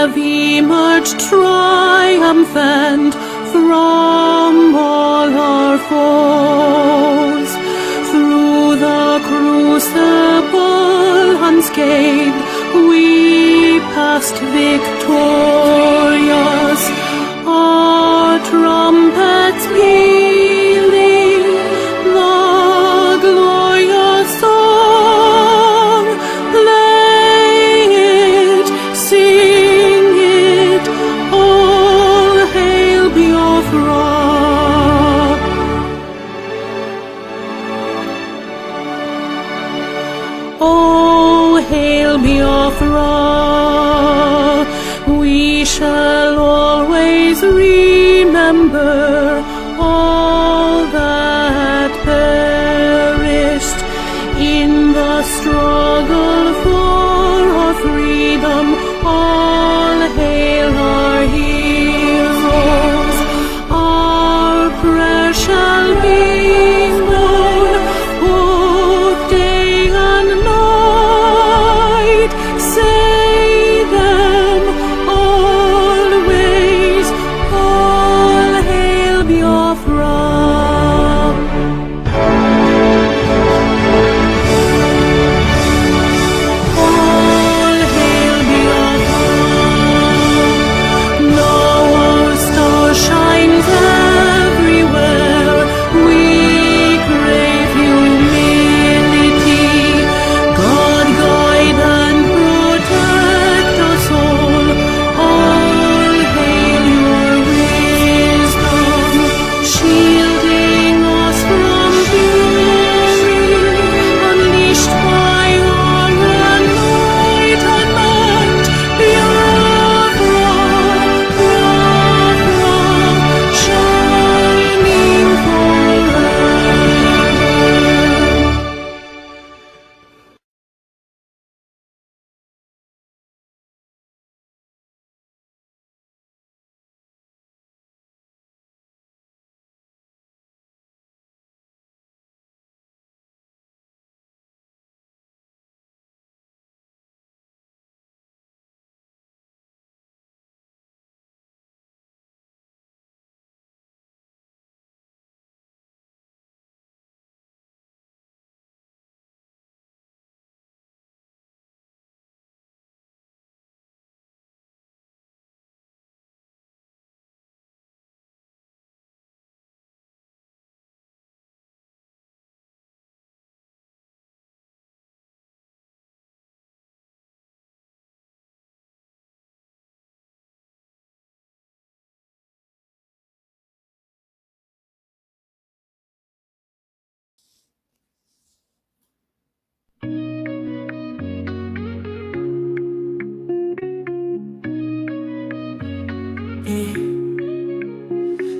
have emerged triumphant from all our foes. Through the crucible unscathed, we passed victorious. Our trumpets pealing the glorious song. Play it, sing it, all hail Biafra. Oh, hail Biafra. We shall always remember all that perished in the struggle for our freedom. All hail our heroes. Our prayer shall be known both day and night. Say them always, all hail Biafra. All hail Biafra. Now our star shines everywhere. We crave humility. God guide and protect us all. All hail your wisdom, shielding us from fury, unleashed by our enlightenment. Biafra, Biafra, shining forever.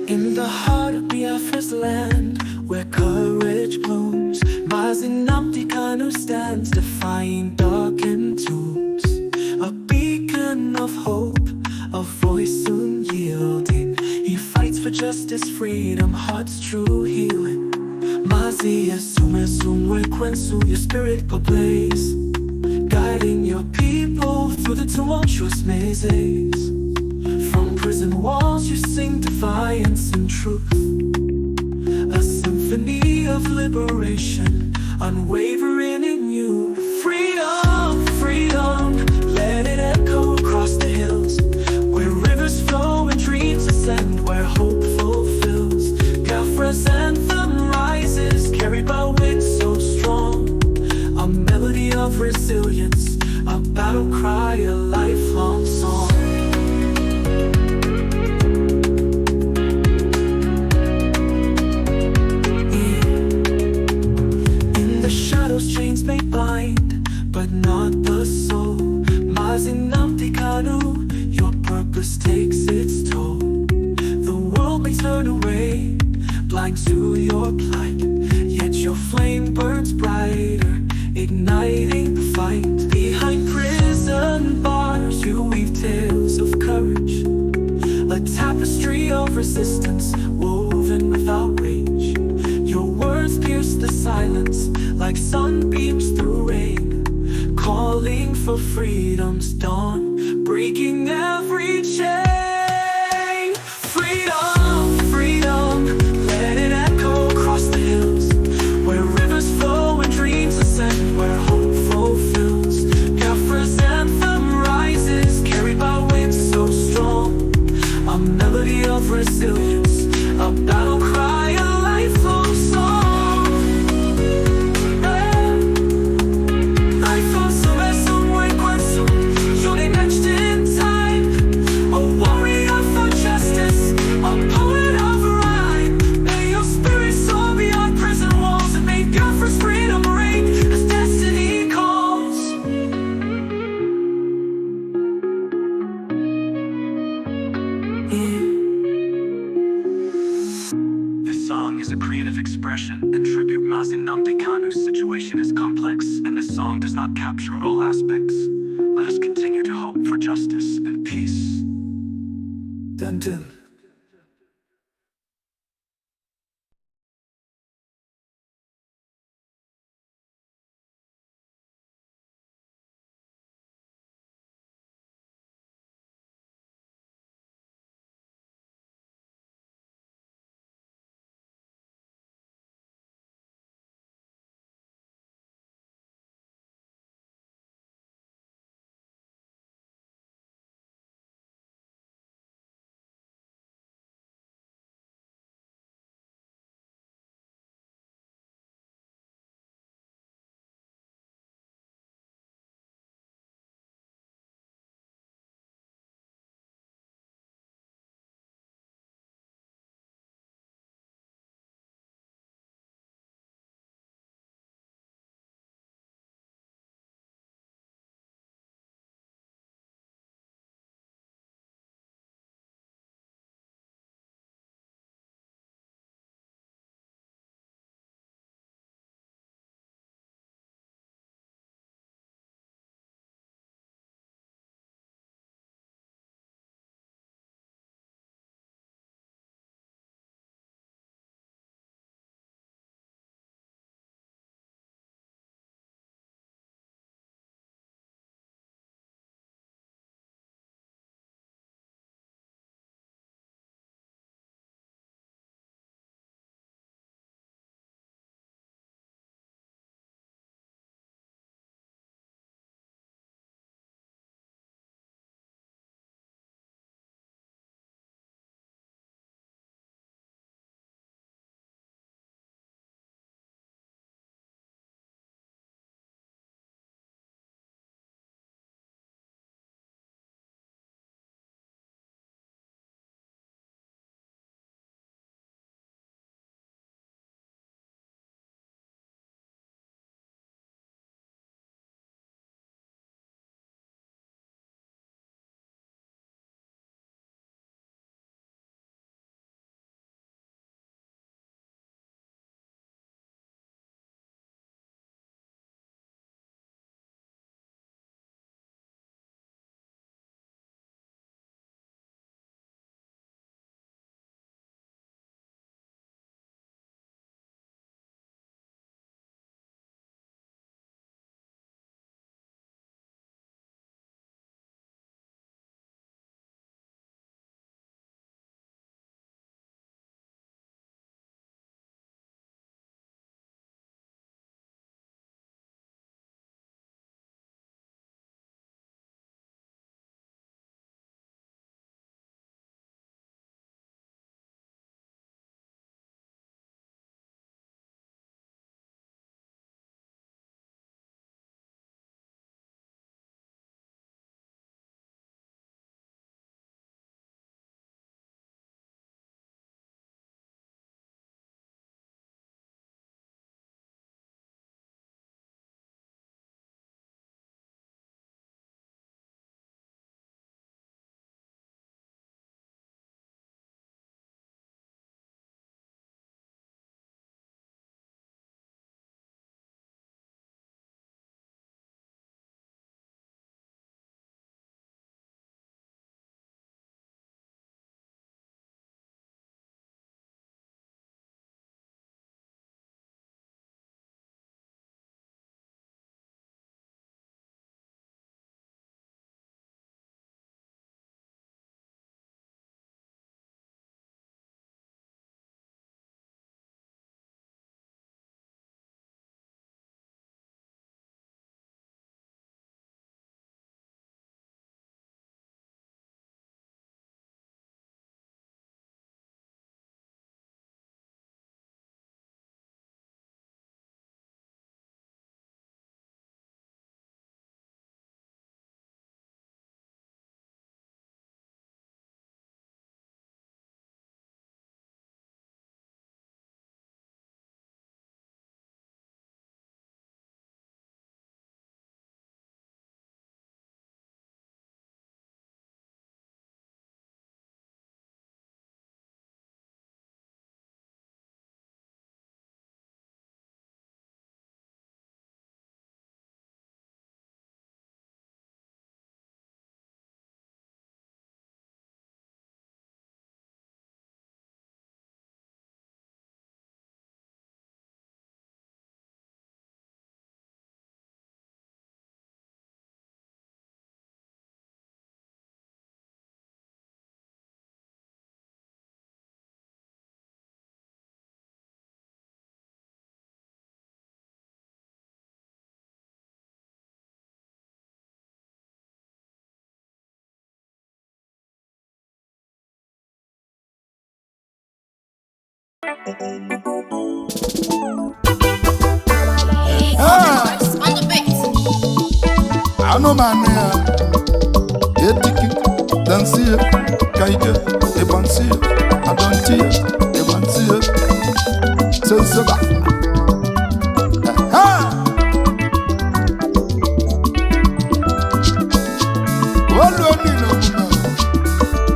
In the heart of Biafra's land, where courage blooms, Mazinamti Kanu stands, defying darkened tombs. A beacon of hope, a voice soon yielding. He fights for justice, freedom, heart's true healing. Mazi Asume Sumwe Kwensu, your spirit ablaze, guiding your people through the tumultuous mazes. From prison walls you sing defiance and truth, a symphony of liberation, unwavering in you. Freedom, freedom, let it echo across the hills, where rivers flow and dreams ascend, where hope fulfills. Biafra's anthem rises, carried by winds so strong, a melody of resilience, a battle cry, a lifelong song. Chains may bind, but not the soul. Mazinamti Kanu, your purpose takes its toll. The world may turn away, blind to your plight, yet your flame burns brighter, igniting the fight. Behind prison bars you weave tales of courage, a tapestry of resistance woven without rage. Your words pierce the silence like sunbeams through rain, calling for freedom's dawn, breaking every This song is a creative expression and tribute Mazinamdi Kanu's situation is complex, and this song does not capture all aspects. Let us continue to hope for justice and peace. Dun dun. On the beat. Anomania, etiki, dansia, kaija, ebansia, adontia, ebansia, sensaba. Oloni no muna,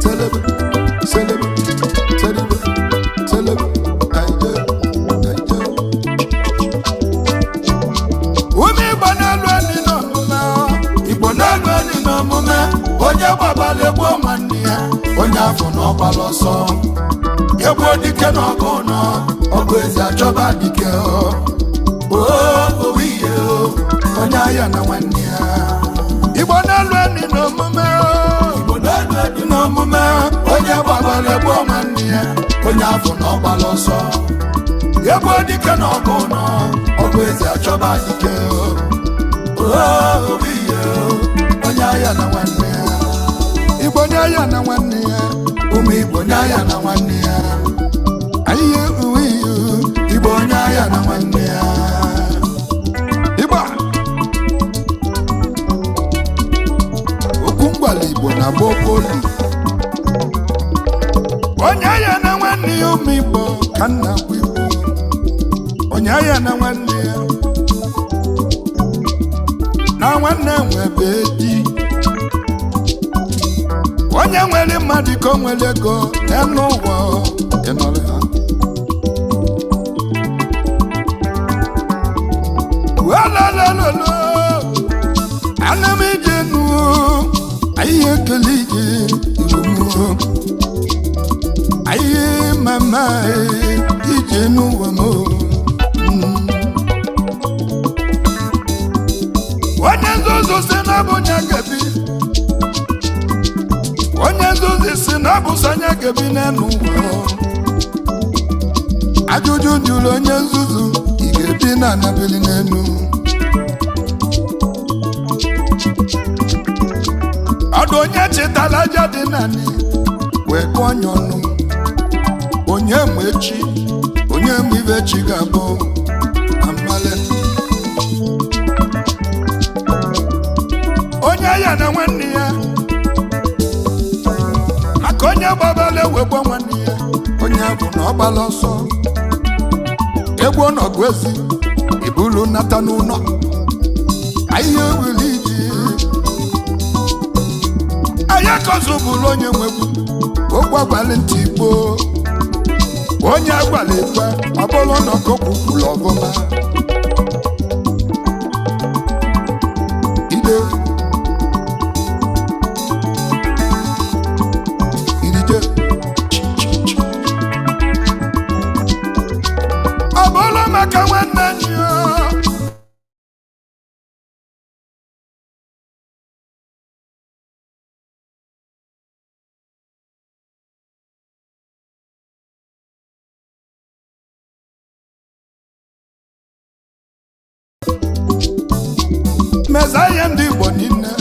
telebe, selebe, telebe, telebe, kaija, kaija. Umi banalwani no muna, ibonalwani no muna. Onye babale gbo nwanne ya, onye afọ n'ọgbaloso. Egbo dike n'ọgụ nọ, ọgụ ezi achọba dike o. Owiye o, onye ahịa na nwanne ya. Igbo na-alụeni n'omume o. Igbo na-alụeni n'omume, onye babale gbo nwanne ya, onye afọ n'ọgbaloso. Egbo dike n'ọgụ nọ, ọgụ ezi achọba dike o. Owiye o, onye ahịa na nwanne ya. Igbo nyaya na nwanne ya, ụmụ Igbo nyaya na nwanne ya. Ayiye uwiyu, Igbo nyaya na nwanne ya. Igbo okwu ngwala Igbo na bokoli. Onyaya na nwanne ya, ụmụ Igbo ka nna bụ Igbo. Onyaya na nwanne ya, na nwanne nwebe di. Onye nwere mmadụ ka o nwere ego n'elu ụwa ịnọrọ ha. Walalolo, ana m ije nu, anyị ekele ije iwu. Anyị mama ije n'ụwa m. Onye nzuzu si na bụ onye gabi. Onye nzuzi si na bụ sanya gebi n'elu ụwa. Ajụjụ jụrụ onye nzuzu, ị ga-ebi na anabili n'elu. Ọdụ onye chetara aja dị naanị wee kụọ onye ọnụ. Onye ma echi, onye ma ibe chi ga-abụ amale. Onye ya na nwanne ya, maka onye gbabala ewegbo nwanne ya, onye bụ na ọgbala ọsọ. Egwu ọnọgụ ezi ibulu nata n'ụlọ. Ahịa ewuli iji ahịa kọzụ bụrụ onye nwegbu okwu agbalị ntị Igbo. Onye agbalị ikpe ọbụrụ ọnọgụ kwukwuru ọbụma. Ide ọbụla maka nwanne anyị o. Mezaya ndị Igbo niile,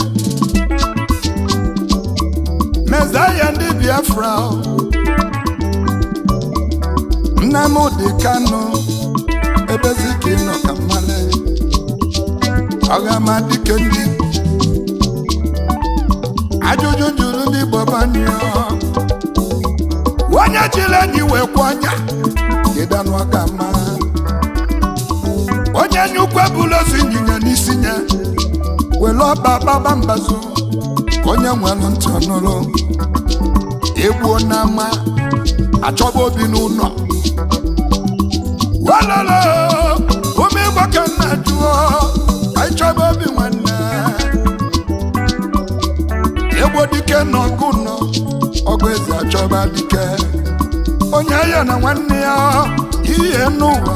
mezaya ndị Biafra, Nnamdi Kanu ebezike nọ ka mmale. Ọgama dike ndị ajụjụ jụrụ ndị Igbo banyo. Onye jiri enyi wee kwa ọnya kedanụ ọgama. Onye nyukwu ebula ozu ịnyịnya n'isi ya were ọba baba mbazu. Onye nwere ntị ọnụrụ egbuo n'ama achọba obi n'ụlọ. Walolo, ụmụ Igbo ka nna jụọ, anyị chọba obi nwanne. Egbo dike n'ọgụ nọ, ọgụ eze achọba dike. Onye ya na nwanne ya ihe n'ụwa.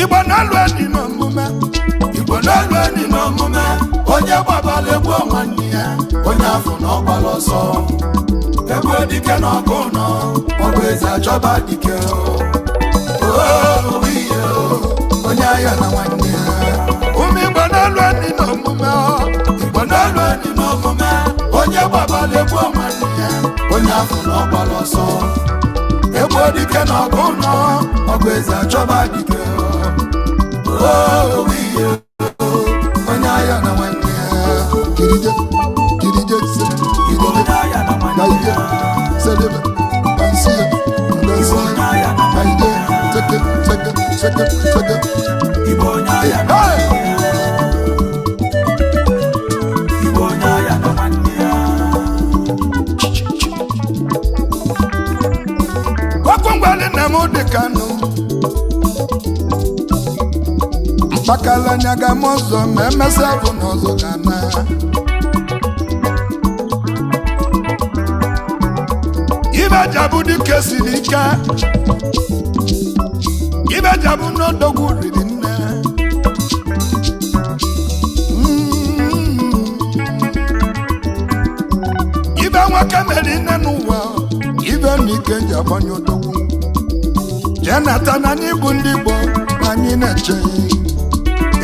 Igbo na-alụeni n'omume, Igbo na-alụeni n'omume. Onye gbabala egbu nwanne ya, onye afọ n'ọgbala ọsọ. Egbo dike n'ọgụ nọ, ọgụ eze achọba dike o. Owiye o, onye ahịa na nwanne ya. Ụmụ Igbo na-alụeni n'omume, Igbo na-alụeni n'omume. Onye gbabala egbu afọ na ọgbala ọsọ egbu dike na ọgụ nọ ọgụ eze achọba dike owiye onye ahịa na nwanne ya kirije kirije kirije sedebe pansiya pansiya kaide teke teke teke teke Igbo onye ahịa na Igbo onye ahịa na nwanne ya. Wakwangwali na mudi Kanu mpakala nyaga mozo memese bụ n'ọzọ gana ibe jabu dike siri ike ibe jabu n'odogwu riri nne ibe nwoke mere nne n'ụwa ibe n'ike ji agbanye odogwu Jonathan anyị bụ ndị Igbo na anyị na-eche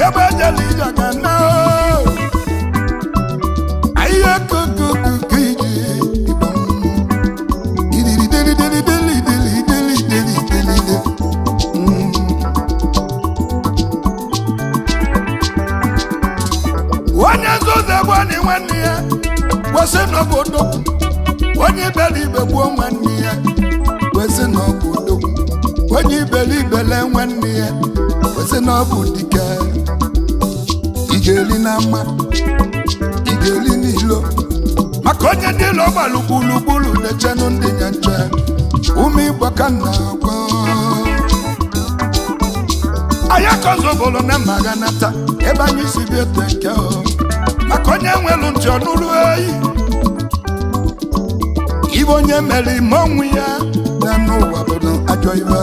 ebe ejela ije ga na ahịa kukukuku iji Igbo idiridelidelidelidelidelidelidelide onye nzuzo bụ anyị nwanne ya kwesị n'obodo onye iberibe gbuo nwanne ya kwesị n'obodo onye ibelibele nwanne ya kwesị n'ọbụ dike igeli na mma igeli n'ilo maka onye ndị ilo gbalụ gburugburu na-echenụ ndị ya nche ume Igbo ka nna agwa anya kozobolo na mmaga nata ebe anyị si bi ete nke maka onye nwelu ntị ọnụrụ eyi ibe onye mere ime onwe ya na n'ụwa bụ ajọ ibe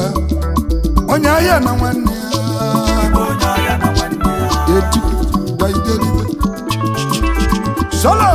onye ahịa na nwanne ya Onye ahịa na nwanne ya. eti gaidelibe solo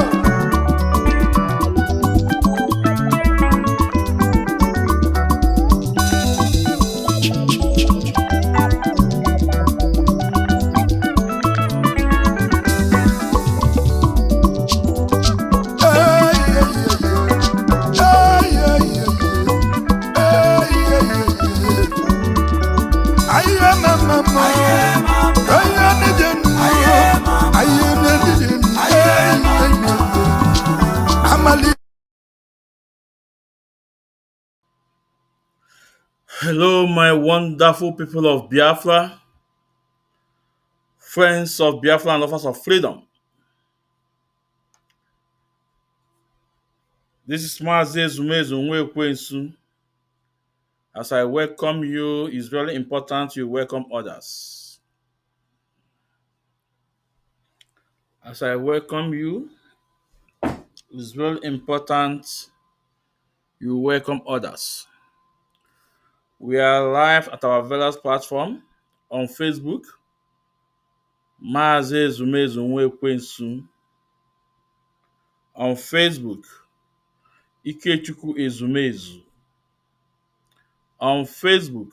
Hello, my wonderful people of Biafra, friends of Biafra and lovers of freedom. This is Mazi Ezumezu Nwekwensu. As I welcome you, it's very important you welcome others. As I welcome you, it's very important you welcome others. We are live at our various platform on Facebook, Mazi Ezumezu Nwekwensu. On Facebook, Ikechukwu Ezumezu. On Facebook,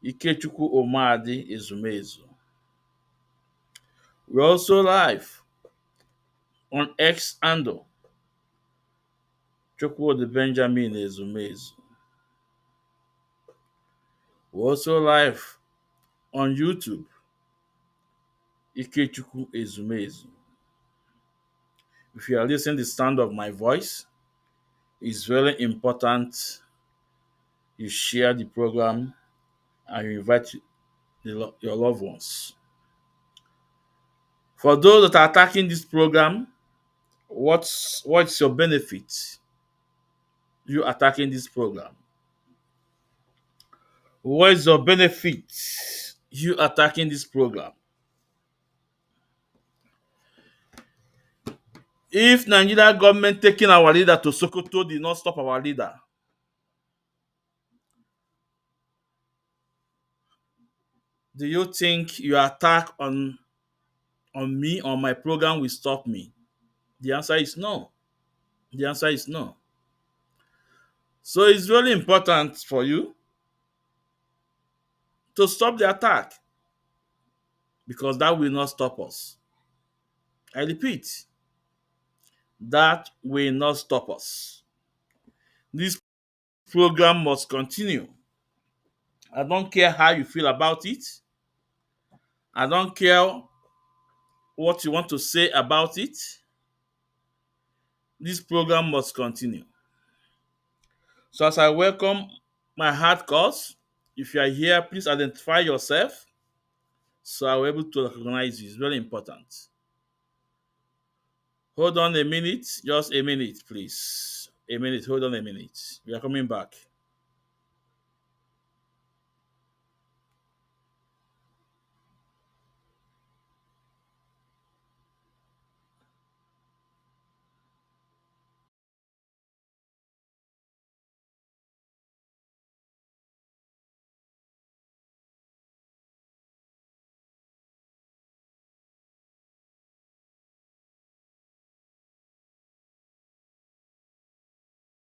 Ikechukwu Omadi Ezumezu. We're also live on X handle, Chukwudi Benjamin Ezumezu. We're also live on YouTube, Ikechukwu Ezumezu. If you are listening to the sound of my voice, it's very important you share the program and you invite your loved ones. For those that are attacking this program, what's your benefit? You attacking this program? What is your benefit? You attacking this program? If Nigeria government taking our leader to Sokoto did not stop our leader, do you think your attack on me, on my program, will stop me? The answer is no. The answer is no. So it's really important for you to stop the attack, because that will not stop us. I repeat, that will not stop us. This program must continue. I don't care how you feel about it. I don't care what you want to say about it. This program must continue. So, as I welcome my hard cause, if you are here, please identify yourself so I'll be able to recognize you. It's very important. Hold on a minute, just a minute, please. A minute, hold on a minute. We are coming back.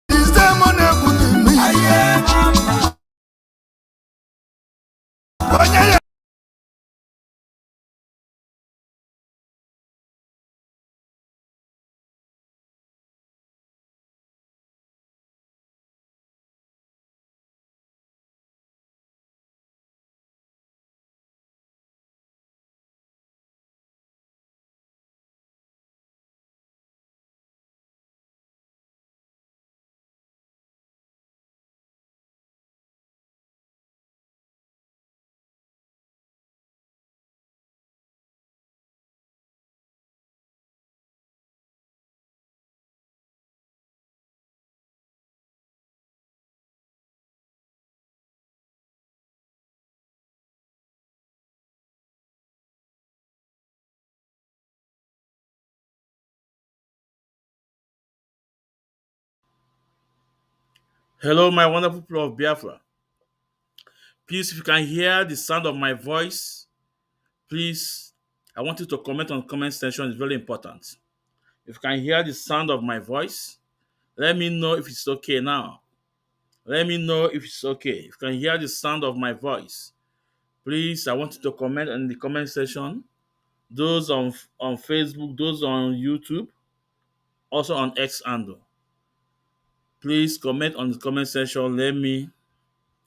Is them on a good me? Onye Hello, my wonderful people of Biafra. Please, if you can hear the sound of my voice, please, I want you to comment on the comment section. It's very important. If you can hear the sound of my voice, let me know if it's okay now. Let me know if it's okay. If you can hear the sound of my voice, please, I want you to comment in the comment section. Those on Facebook, those on YouTube, also on X handle. Please comment on the comment section. Let me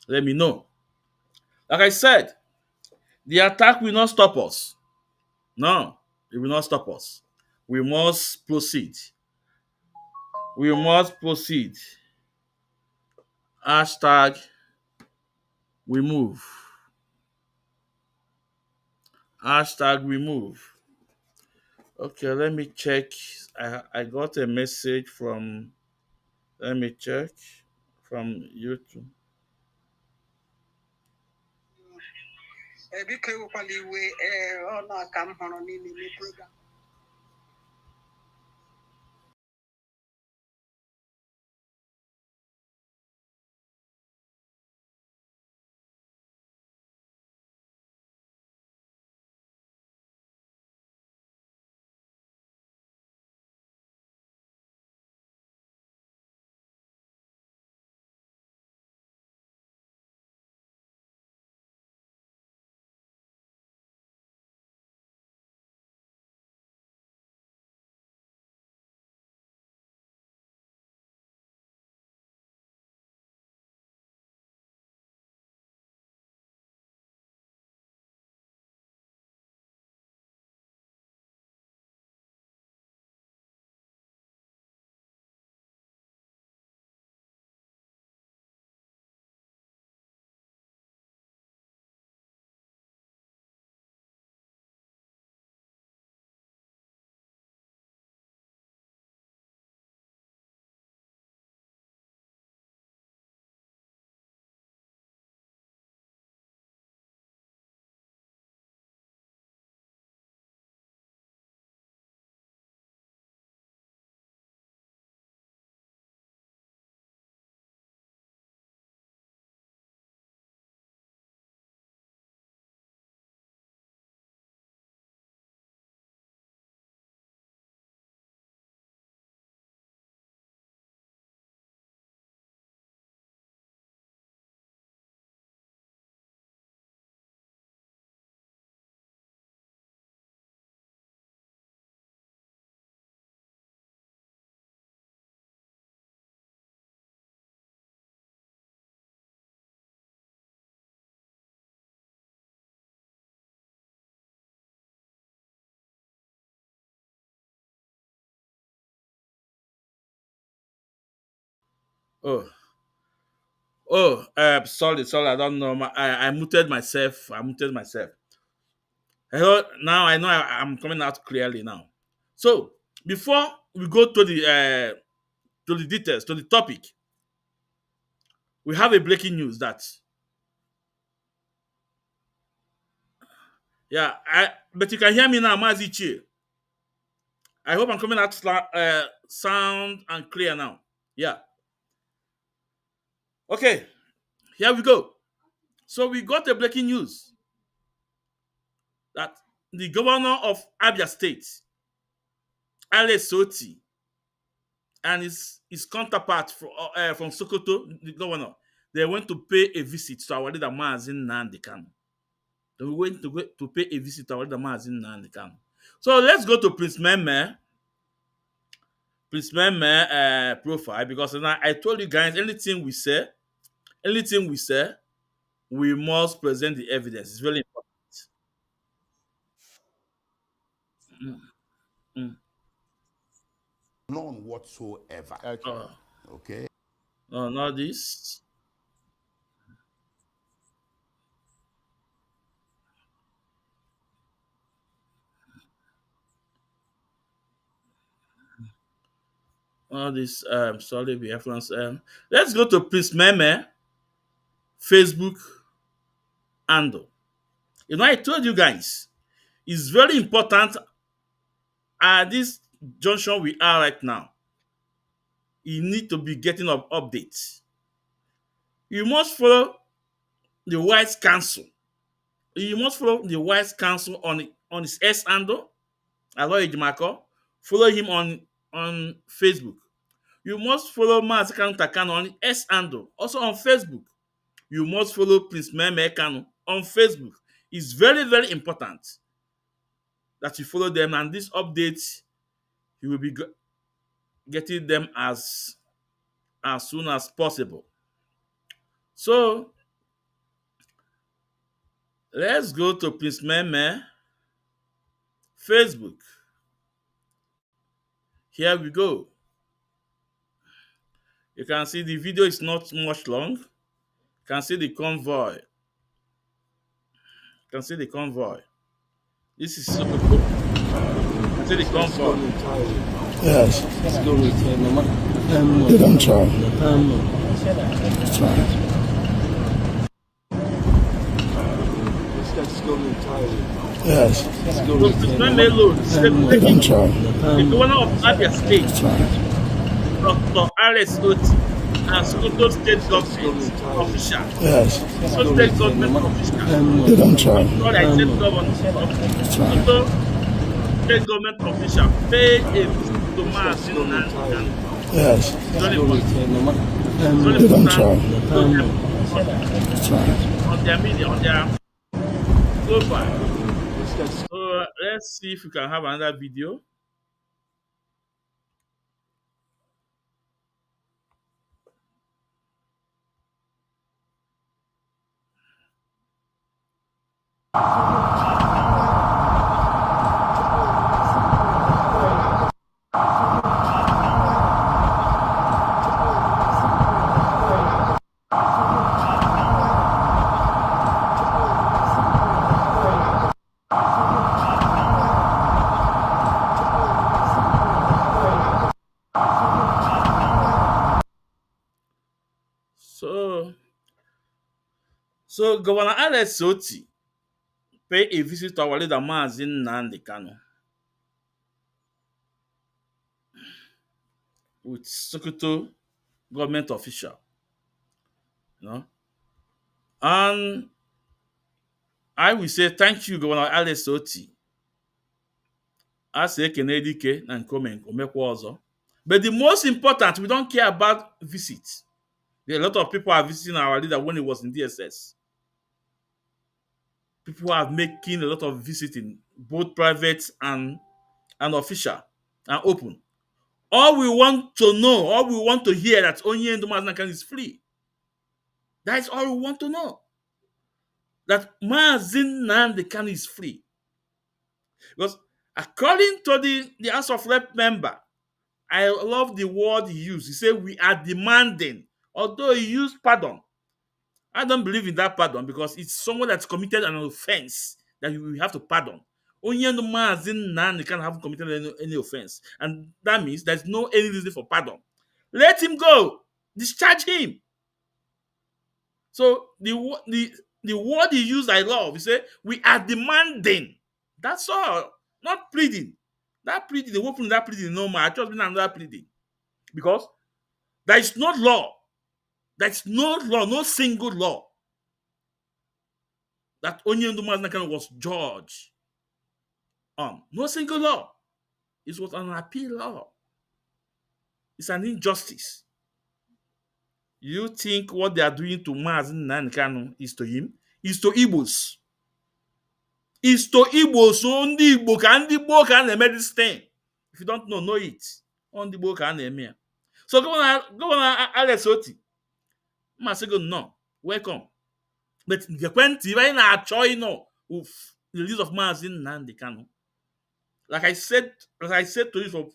know. Like I said, the attack will not stop us. No, it will not stop us. We must proceed. We must proceed. Hashtag we move. Hashtag we move. Okay, let me check. I got a message from, let me check, from YouTube. biko ewekwala iwe ọnụ a ka m hụrụ n'ime program Oh, sorry, I don't know. I muted myself. I muted myself. Hello, now I know I'm coming out clearly now. So before we go to the details, to the topic, we have a breaking news that yeah, but you can hear me now, Mazichi. I hope I'm coming out sound and clear now. Yeah. Okay, here we go. So we got a breaking news that the governor of Abia State, Ale Soti, and his counterpart from Sokoto, the governor, they went to pay a visit to our leader Mazin Nandi Kanu. They went to pay a visit to our leader Mazin Nandi Kanu. So let's go to Prince Meme profile because now I told you guys anything we say, we must present the evidence. It's very important. Mm, mm. None whatsoever. Uh, Okay. no, not this. All this sorry reference. Let's go to Prince Meme Facebook handle. You know, I told you guys, it's very important at this junction we are right now. You need to be getting up updates. You must follow the wise counsel. You must follow the wise counsel on his S handle, Aloy Ejimako. Follow him on Facebook. You must follow Mazi Takano on S handle, also on Facebook. You must follow Prince Meme Kanu on Facebook. It's very, very important that you follow them, and these updates you will be getting them as soon as possible. So let's go to Prince Meme Facebook. Here we go. You can see the video is not much long. You can see the convoy. You can see the convoy. This is so cool. You can see the convoy. Yes. They don't try. Try. Yes. So Prince Meme Lolo, They don't try. the governor of Abia State, Try. Dr. Alex Oti, and Sokoto State government official. Yes. Sokoto State government official. They don't try. Sorry, I said governor. Sokoto State government official paid a visit to Mazin and Yes. very important. They don't try. Try. On their media, on their profile. So let's see if we can have another video. So, Governor Alex Soti pay a visit to our leader Mazin Nandi Kanu with Sokoto government official, you know. And I will say thank you, Governor Alex Soti. As ekene dike na nkome omekwa ọzọ. But the most important, we don't care about visits. There are a lot of people are visiting our leader when he was in DSS. People are making a lot of visiting, both private and official and open. All we want to know, all we want to hear that Onye Ndomaznakan is free. That is all we want to know. That Mazin Nandekan is free. Because according to the House of Rep member, I love the word he used. He said, we are demanding Although he used pardon, I don't believe in that pardon because it's someone that's committed an offense that you have to pardon. Only the man Nan can have committed any offense, and that means there's no any reason for pardon. Let him go. Discharge him. So the word he used I love. He said, "We are demanding." That's all. Not pleading. That pleading, the open that pleading no more. I just been another pleading because there is no law. There is no law, no single law that Onyendu Nakan was judged on. No single law. It was an appeal law. It's an injustice. You think what they are doing to Mazin Nankano is to him? Is to Igbos. Is to Igbos. So ndị Igbo ka a na-eme this thing. If you don't know it. On the Igbo ka a na-eme ya. So Governor Alex Oti, Masego no, welcome. But Gekwenti, right now, of the release of Mazin Nandekano. Like I said to you from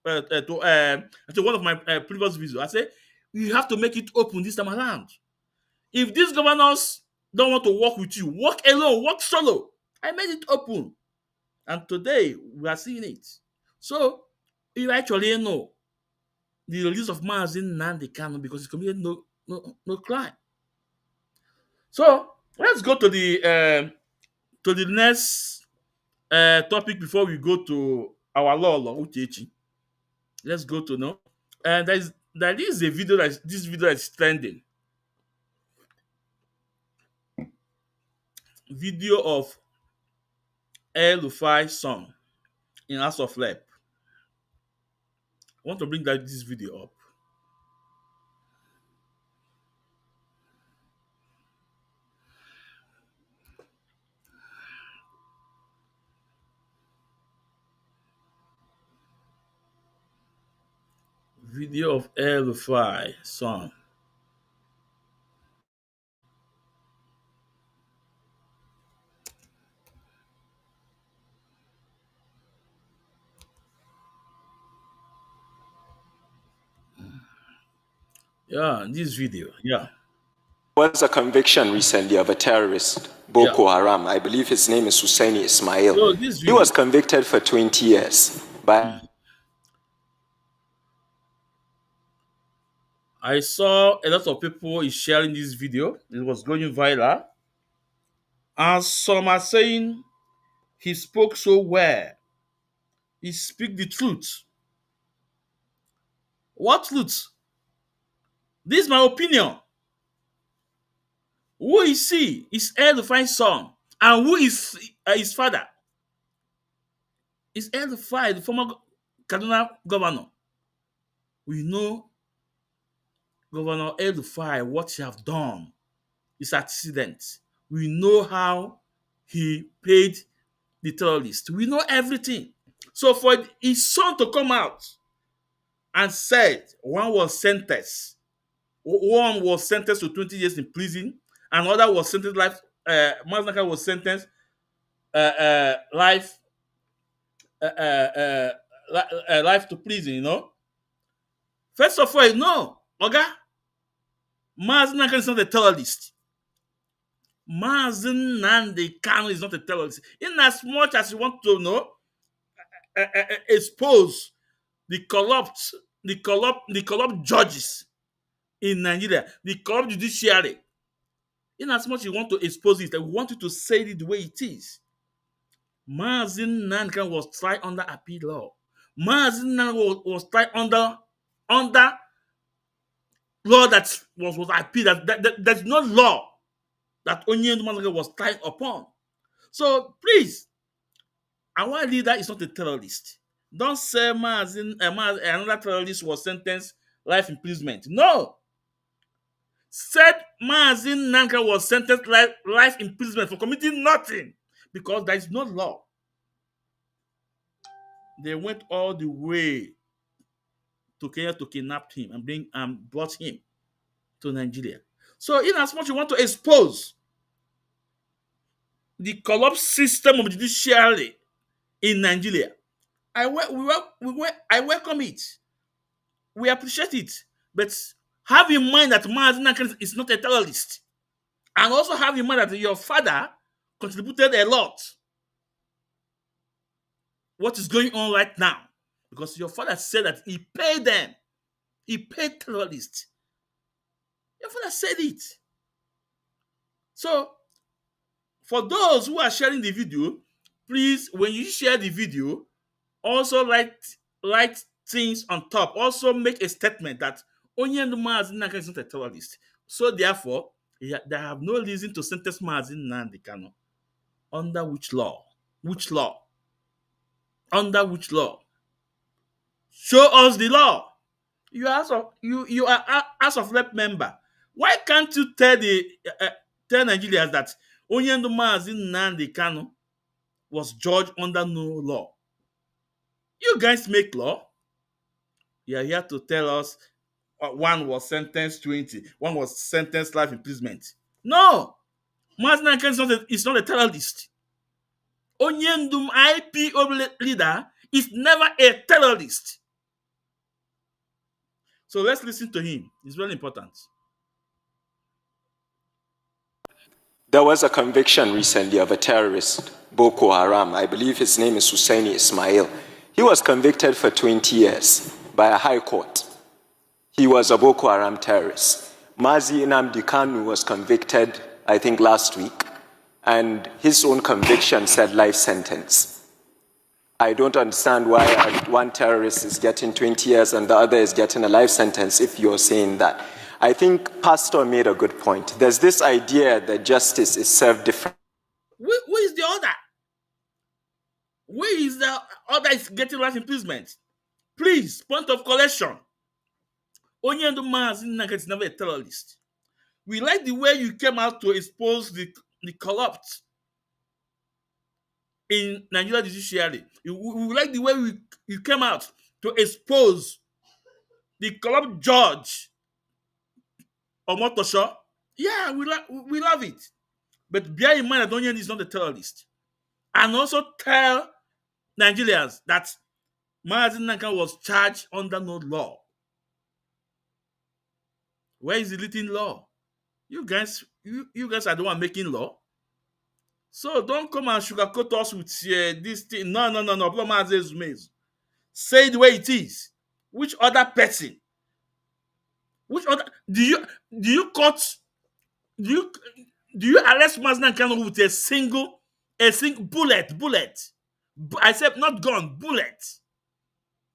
to one of my previous videos, I said you have to make it open this time around. If these governors don't want to work with you, work alone, work solo. I made it open, and today we are seeing it. So you actually know the release of Mazin Nandekano because he committed no crime. So let's go to the next topic before we go to our Lolo Uchechi. Let's go to no. And there is a video this video is trending. Video of El Rufai's son in House of Lab. I want to bring this video up. Video of El Rufai's son. Yeah, this video. Yeah. Was a conviction recently of a terrorist, Boko Haram. I believe his name is Husseini Ismail. So this He video, was convicted for 20 years. But I saw a lot of people is sharing this video. It was going viral. And some are saying he spoke so well. He speak the truth. What truth? This is my opinion. Who is he? Is El Rufai's son. And who is his father? Is El Rufai, the former Kaduna governor. We know Governor El Rufai, what he have done, his antecedents. We know how he paid the terrorists. We know everything. So for his son to come out and said one was sentenced to 20 years in prison, another was sentenced life. Maznaka was sentenced life life to prison. You know. First of all, no, Oga, Maznaka is not a terrorist. Mazen Nande Kanu is not a terrorist. In as much as you want to know, expose the corrupt judges in Nigeria, the corrupt judiciary. In as much you want to expose it, I want you to say it the way it is. Mazin Nankan was tried under appeal law. Mazin Nankan was tried under law that was appealed. There's no law that Onyendu Mazin was tried upon. So please, our leader is not a terrorist. Don't say another terrorist was sentenced life imprisonment. No. Said Mazin Nanka was sentenced life imprisonment for committing nothing because there is no law. They went all the way to Kenya to kidnap him and brought him to Nigeria. So, in as much you want to expose the corrupt system of judiciary in Nigeria, I welcome it. We appreciate it. But Have in mind that Mazi Nnamdi is not a terrorist. And also have in mind that your father contributed a lot. What is going on right now? Because your father said that he paid them. He paid terrorists. Your father said it. So, for those who are sharing the video, please, when you share the video, also write things on top. Also make a statement that Onyendu Mazi Nnamdi is not a terrorist. So therefore, they have no reason to sentence Mazi Nnamdi Kanu. Under which law? Which law? Under which law? Show us the law. You are House of Rep member. Why can't you tell tell Nigerians that Onyendu Mazi Nnamdi Kanu was judged under no law? You guys make law. You are here to tell us one was sentenced 20, one was sentenced life imprisonment. No, Mazi Nnamdi Kanu is not a terrorist. Onyendu IPO leader is never a terrorist. So let's listen to him. It's very important. There was a conviction recently of a terrorist, Boko Haram. I believe his name is Husseini Ismail. He was convicted for 20 years by a high court. He was a Boko Haram terrorist. Mazi Nnamdi Kanu was convicted, I think, last week, and his own conviction said life sentence. I don't understand why one terrorist is getting 20 years and the other is getting a life sentence if you're saying that. I think Pastor made a good point. There's this idea that justice is served differently. Who is the other? Where is the other is getting life imprisonment? Please, point of correction. Onyendu Mazi Nnamdi is never a terrorist. We like the way you came out to expose the corrupt in Nigeria judiciary. We like the way you came out to expose the corrupt judge Omotosho. Yeah, we love it. But bear in mind that Onyendu is not a terrorist. And also tell Nigerians that Mazi Nnamdi was charged under no law. Where is the written law? You guys are the one making law. So don't come and sugarcoat us with this thing. No. Say the way it is. Which other person? Which other do you arrest Mazi Nnamdi with a single bullet? I said not gun, bullet.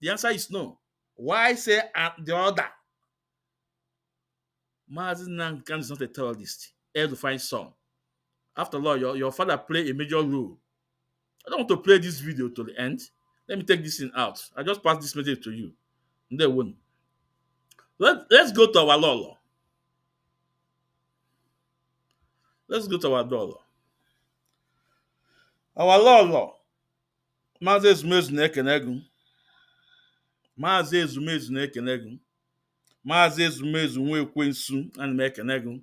The answer is no. Why say the other? Mazi Nnamdi is not a terrorist. El-Rufai's son. After all, your father played a major role. I don't want to play this video to the end. Let me take this thing out. I just passed this message to you. And they won't. Let's go to our Lolo. Let's go to our Lolo. Our Lolo. Mazi Ezumezu na-ekenegu. Mazi Ezumezu na-ekenegu. Mazi Ezumezu nwa ekwensu ana m ekenegu.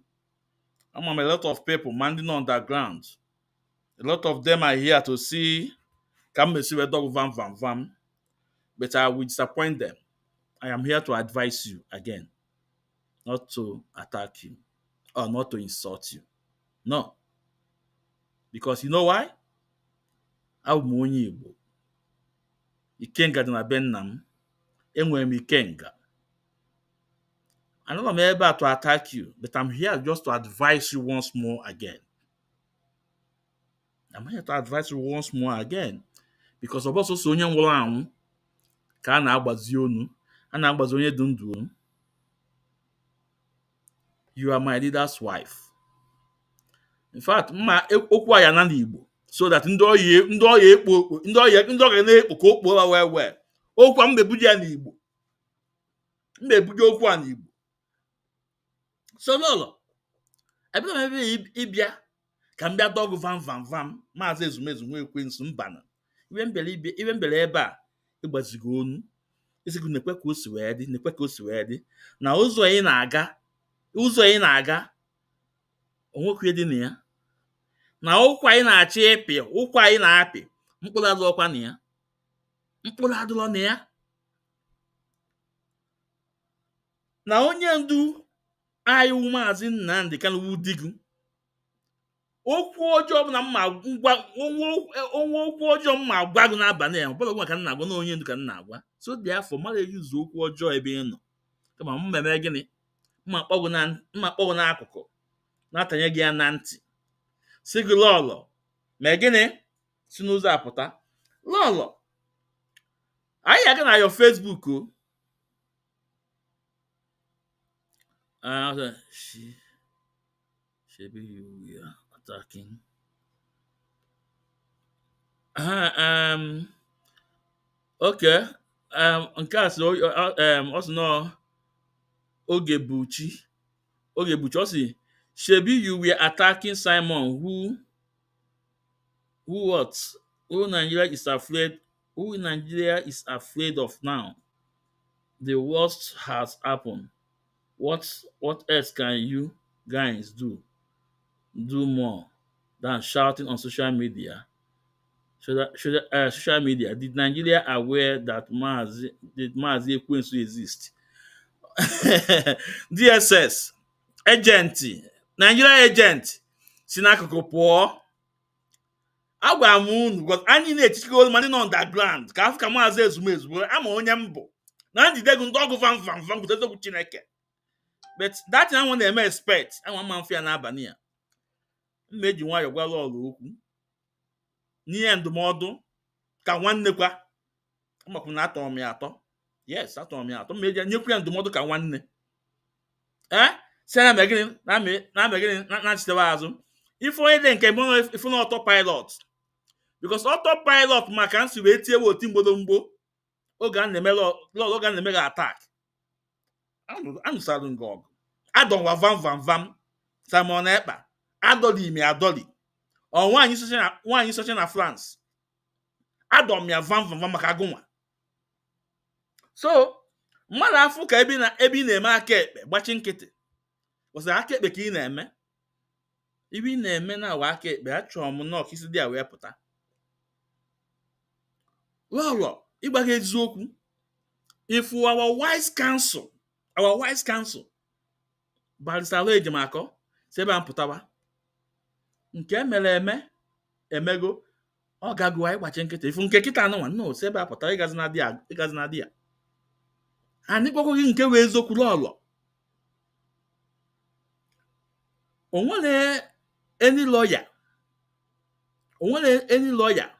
I'm a lot of people manding underground. A lot of them are here to see come and see a dog vam. But I will disappoint them. I am here to advise you again, not to attack you or not to insult you. No. Because you know why? Abụ m onye Igbo. Ikenga dị na be nna m. Enwere m Ikenga. I know I'm able to attack you, but I'm here just to advise you once more again. I'm here to advise you once more again. Because of also onye nwụrụ anwụ ka a na-agbazi onu, a na-agbazi onye dị ndụ onu. You are my leader's wife. In fact, mma okwu a ya na n'Igbo so that ndị ọya na-ekpo ka okpo ha wee. Okwu a mbebuji ya n'Igbo. Mbebuji okwu a n'Igbo. So Lolo, ebe na ebe ịbịa ka m bịa dọgụ vam Mazi Ezumezu nwa ekwensu mbana. Iwe mbele ebe a ịgbazigo onu. Isigo nekwe ka o si wee dị. Na ụzọ ị na-aga onwekwe dị na ya. Na ụkwụ anyị na-achị ịpị, ụkwụ anyị na-apị, mkpụrụ adụlọkwa na ya. Mkpụrụ adụlọ na ya. na onye ndu anyị wụ Maazị Nnamdi Kanu wu di gị, okwu ọjọọ bụ na mma ngwa onwe okwu ọjọọ mma agwa gị n'abalị ya, ọbụla gwa ka m na-agwa na onye ndu ka m na-agwa. So dị afọ mmadụ eyuzu okwu ọjọọ ebe ị nọ, kama m meme gịnị, mma kpọ gị n'akụkụ, na-atanye gị ya na ntị, si gị Lolo mee gịnị, si n'ụzọ apụta. Lolo, anyị aga na your Facebook o. Shebi you are attacking. Okay. Nke a sị ọ sị nọ Ogebuchi. Ọ sị shebi you were attacking Simon who Nigeria is afraid of now. The worst has happened. What else can you guys do? Do more than shouting on social media. Social media. Did Nigeria aware that Mazi Ekwensu exist? DSS agent, Nigeria agent, si n'akụkụ pụọ. Agwara m unu because anyị na-echichigo ma ndị nọ underground ka afọ ka Maazị Ezumezu ama onye mbụ na njide gị ndị ọgụ vam kwute eziokwu Chineke. But that I want them expect. I want man fear n'abalị a. M meji nwayọ gwa Lolo okwu. N'ihe ndụmọdụ ka nwanne kwa. Amakwu na atọ m ya atọ. Yes, atọ m ya atọ. M meji nyekwu ya ndụmọdụ ka nwanne. Sena megịnị na megịnị na chitewa azụ. Ife onye dị nke mbụ ife na autopilot. Because autopilot maka nsi wee tie oti mgbodomgbo. Oge a na-eme Lolo oge a na-eme ga attack. Anụsalụ ngọgụ. Adọwa vam Simon Ekpa adọli ime adọli ọ nwaanyị socha na France adọm ya vam maka agụnwa. So mmadụ afụ ka ebe ị na-eme aka ekpe gbachi nkịtị ọsị aka ekpe ka ị na-eme ibe ị na-eme na awa aka ekpe achọrọ m nọọ ka isi dị a wee pụta. Lolo ịgba gị eziokwu, if our wise counsel Barrister Ejimakọ si ebe a mpụtawa nke emego ọ gago anyị gbachi nkịtị ifu nke kịta anụnwa no si ebe a pụtara ịgazi na di ya anyị gwakwaghị nke wee eziokwu. Lolo onwere any lawyer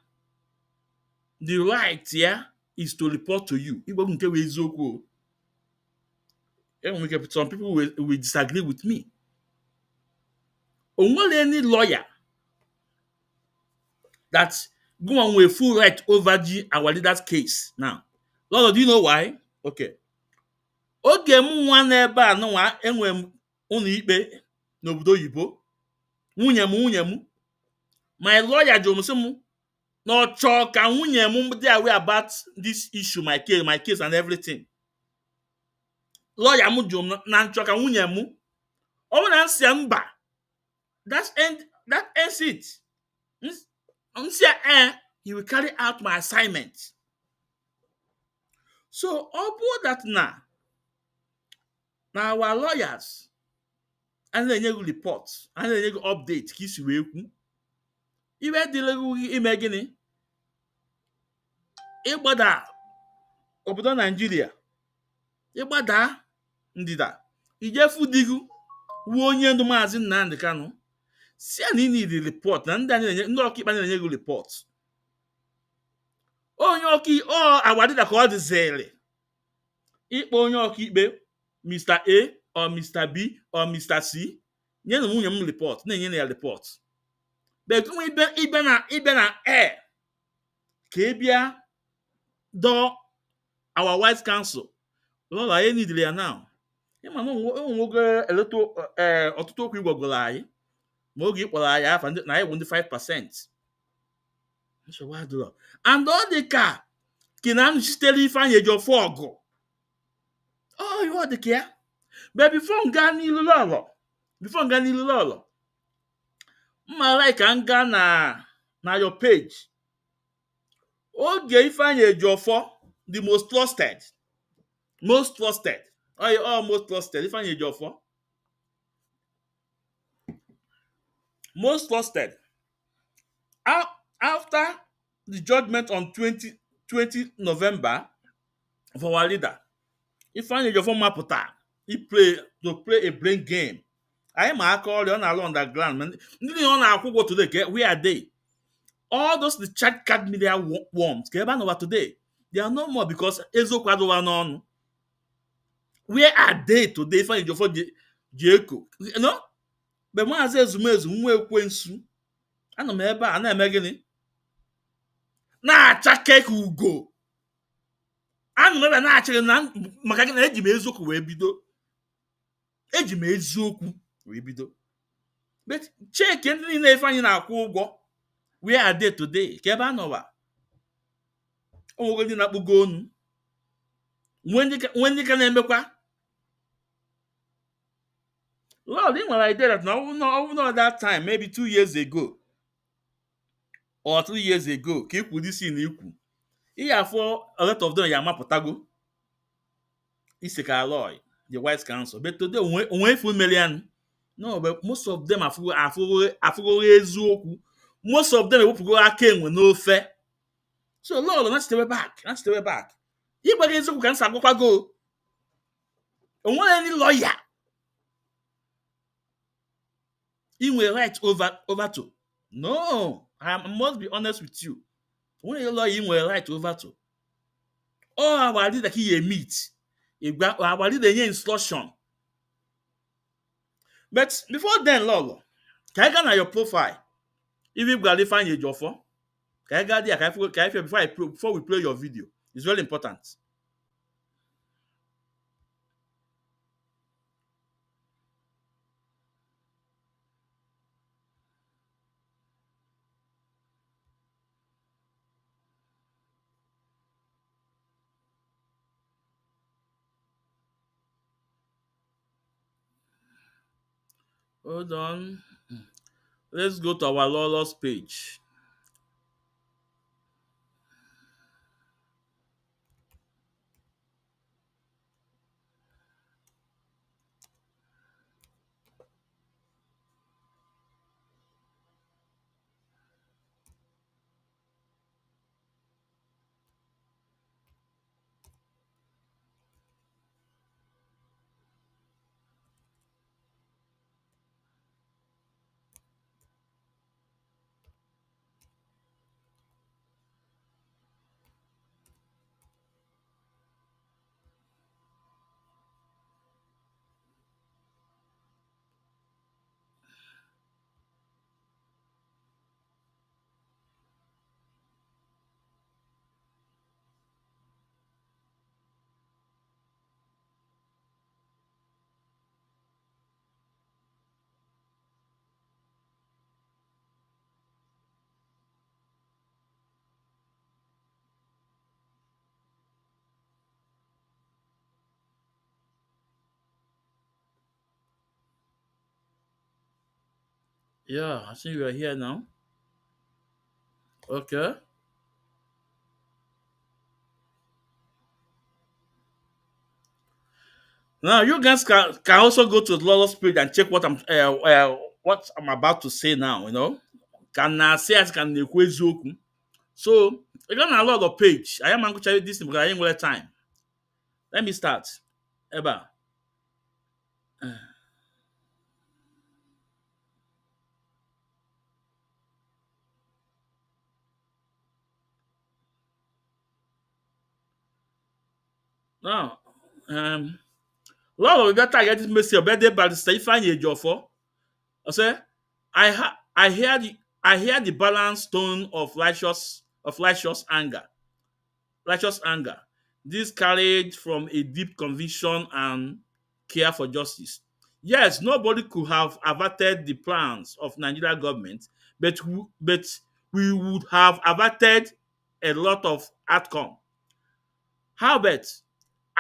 the right ya is to report to you ịgwakwu nke wee eziokwu. Some people will disagree with me. Only any lawyer that go on with full right over our leader's case. Now, Lolo, do you know why? Okay. Oge m nwa n'ebe a nwa enwe m ụlọ ikpe n'obodo oyibo. Nwunye m. My lawyer jụrụ m sị m na ọ chọọ ka nwunye m dị aware about this issue, my case and everything. Lawyer m jụrụ m na nchọ ka nwunye m ọ bụ na nsị mba that ends it. Nsị he will carry out my assignment. So ọ bụ that na our lawyers and na-enye gị report and na-enye gị update ka isi wee kwu ibe dịrị gị ime gịnị ịgbada obodo Naijiria ịgbada ndịda ijefu di gị wuo onye ndu Maazị Nnamdi Kanu si na ị need report na ndị ọkaikpe na-enye gị report. Onye ọka awadịda ka ọ dịzịrị ịkpọ onye ọkaikpe Mr. A or Mr. B or Mr. C nye na nwunye m report na-enye na ya report. Bekwe ibe na ka ị bịa dọọ our wise counsel. Lolo anyị nidiri ya now. Ịma na onwego ọtụtụ okwu igwagoro anyị ma oge ịkpọrọ anyị afa na anyị bụ ndị 5%. And ọ dị ka na sitere Ifeanyi Ejiofor ọgụ. Ọ dị ka ya. But before m gaa n'ilu Lolo, mma like ka m gaa na your page. Oge Ifeanyi Ejiofor the most trusted Oh, you almost trusted. If I need your for most trusted. After the judgment on 20 November for our leader, if I need your former pụta, he play a brain game. I am alcohol on along underground, man. Ndị ọ na-akwụ ụgwọ today, where are they? All those the chat card media worms, ka ebe a nọwa today, they are no more because eziokwu adịwa n'ọnụ. Where are they today? If I need your for Jeko, you know? But maazị ezumezu nwa ekwensu, ana m ebe a na-eme gịnị? Na-acha keke ugo. Anụ m ebe na-achịrị na maka gị na eji m eziokwu wee bido. Eji m eziokwu wee bido. But cheke ndị niile ife anyị na-akwụ ụgwọ, where are they today? Ka ebe a nọwa. O nwego ndị na-akpụgo onu. Nwe ndị ka na-emekwa. Lord, ị nwere idea that no that time, maybe 2 years ago or 3 years ago, ka ikwu this in ikwu. Ihe afọ a lot of them ya amapụtago. Isi ka Aloy, the White Council. But today, onwe full million. No, but most of them afụgo eziokwu. Most of them ewepụgo aka enwe n'ofe. So Lord, let's stay back. Ịgbaga eziokwu ka nsa agwakwago. Onwere any lawyer. Inwe right over to. No, I must be honest with you. Onwere any lawyer inwe right over to. All our leader he meet. Our leader instruction. But before then, Lolo, can I go na your profile? If you got to find your job for, can I go there? Before we play your video? It's very important. Hold on. Let's go to our Lolo's page. Yeah, I think we are here now. Okay. Now you guys can also go to Lolo's page and check what I'm about to say now. You know, can I say as can eziokwu. So you're gonna Lolo page. I am going to tell you this because I ain't got time. Let me start. Eba. Now, Lolo, we better get this message. Birthday barrister Ifeanyi Ejiofor. I say, I hear the balanced tone of righteous anger. Righteous anger. This carried from a deep conviction and care for justice. Yes, nobody could have averted the plans of Nigeria government, but we would have averted a lot of outcome. However,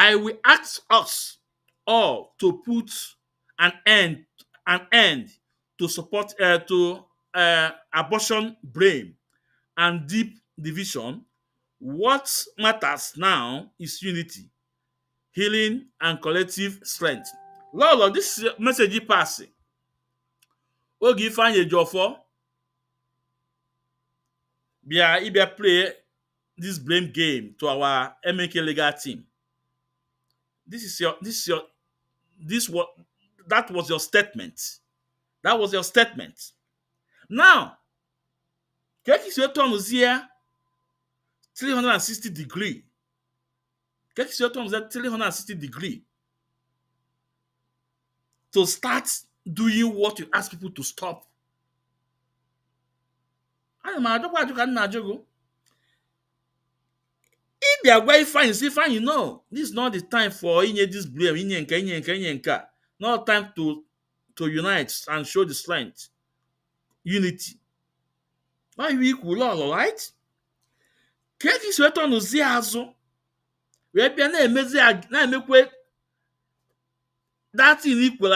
I will ask us all to put an end to support to abortion blame and deep division. What matters now is unity. healing, and collective strength. Lolo, this message pass. Oge Ifeanyi Ejiofor bịa play this blame game to our MK legal team. This what that was your statement. That was your statement. Now, keki si turn here 360 degree. Keki si turn here 360 degree to start doing what you ask people to stop. Ana m ajụkwa ajụ ka m na-ajụ if they are very fine, say fine, you know, this is not the time for this blame, inye nka. Not time to unite and show the strength, unity. Why we equal all right? Keki sweto no zi azụ wee bịa na-emekwe that thing equal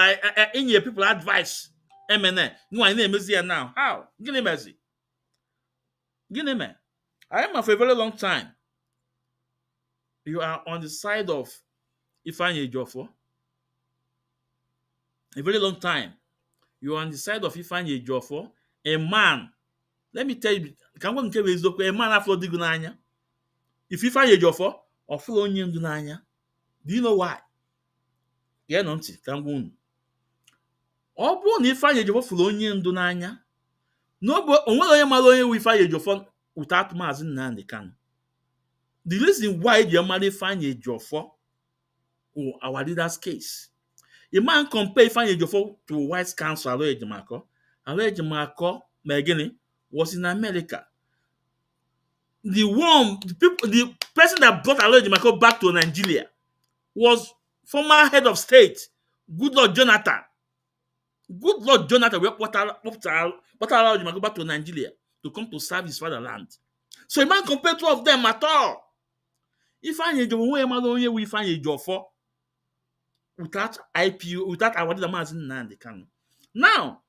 inye people advice MNN. No, I na-emezi ya now. How? Gịnị mezi? Gịnị me? I am for a very long time. You are on the side of Ifeanyi Ejiofor. A very long time. You are on the side of Ifeanyi Ejiofor. A man, let me tell you, a man after digu n'anya. If Ifeanyi Ejiofor or follow onye ndu n'anya, do you know why? Yeah, no ntị ka m gwa unu. Ọ bụrụ na Ifeanyi Ejiofor follow onye ndu n'anya, onwere onye mara onye wu Ifeanyi Ejiofor without Maazị Nnamdi Kanu. The reason why you marry Ifeanyi Ejiofor or our leader's case. A man compare Ifeanyi Ejiofor to White Council Alo Ejimako. Alo Ejimako, was in America. The person that brought Alo Ejimako back to Nigeria was former head of state, Goodluck Jonathan. Goodluck Jonathan brought Alo Ejimako back to Nigeria to come to serve his fatherland. So a man compare two of them at all. Ifeanyi Ejiofor without IPO, without our Maazị Nnamdi Kanu. Now,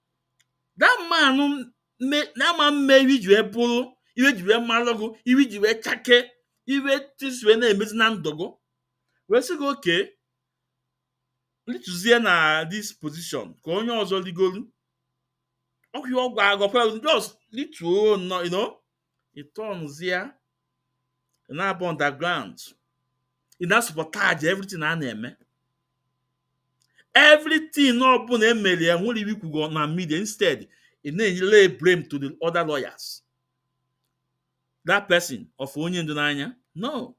that man maybe you bụrụ iwe ji wee malụgụ, iwe ji wee chake, iwe tisi wee na-emezi na ndogo. Wee sị gị okay, lituzie na this position ka onye ọzọ ligolu. Ọkụ ọgwụ agọkwa just lituo no, you know, it turns here na abụ underground. It na sabotage everything a na-eme. Everything no bụna emere ya nwere iwu kwugo na media. Instead, it na-lay blame to the other lawyers. That person of onye ndu n'anya. No.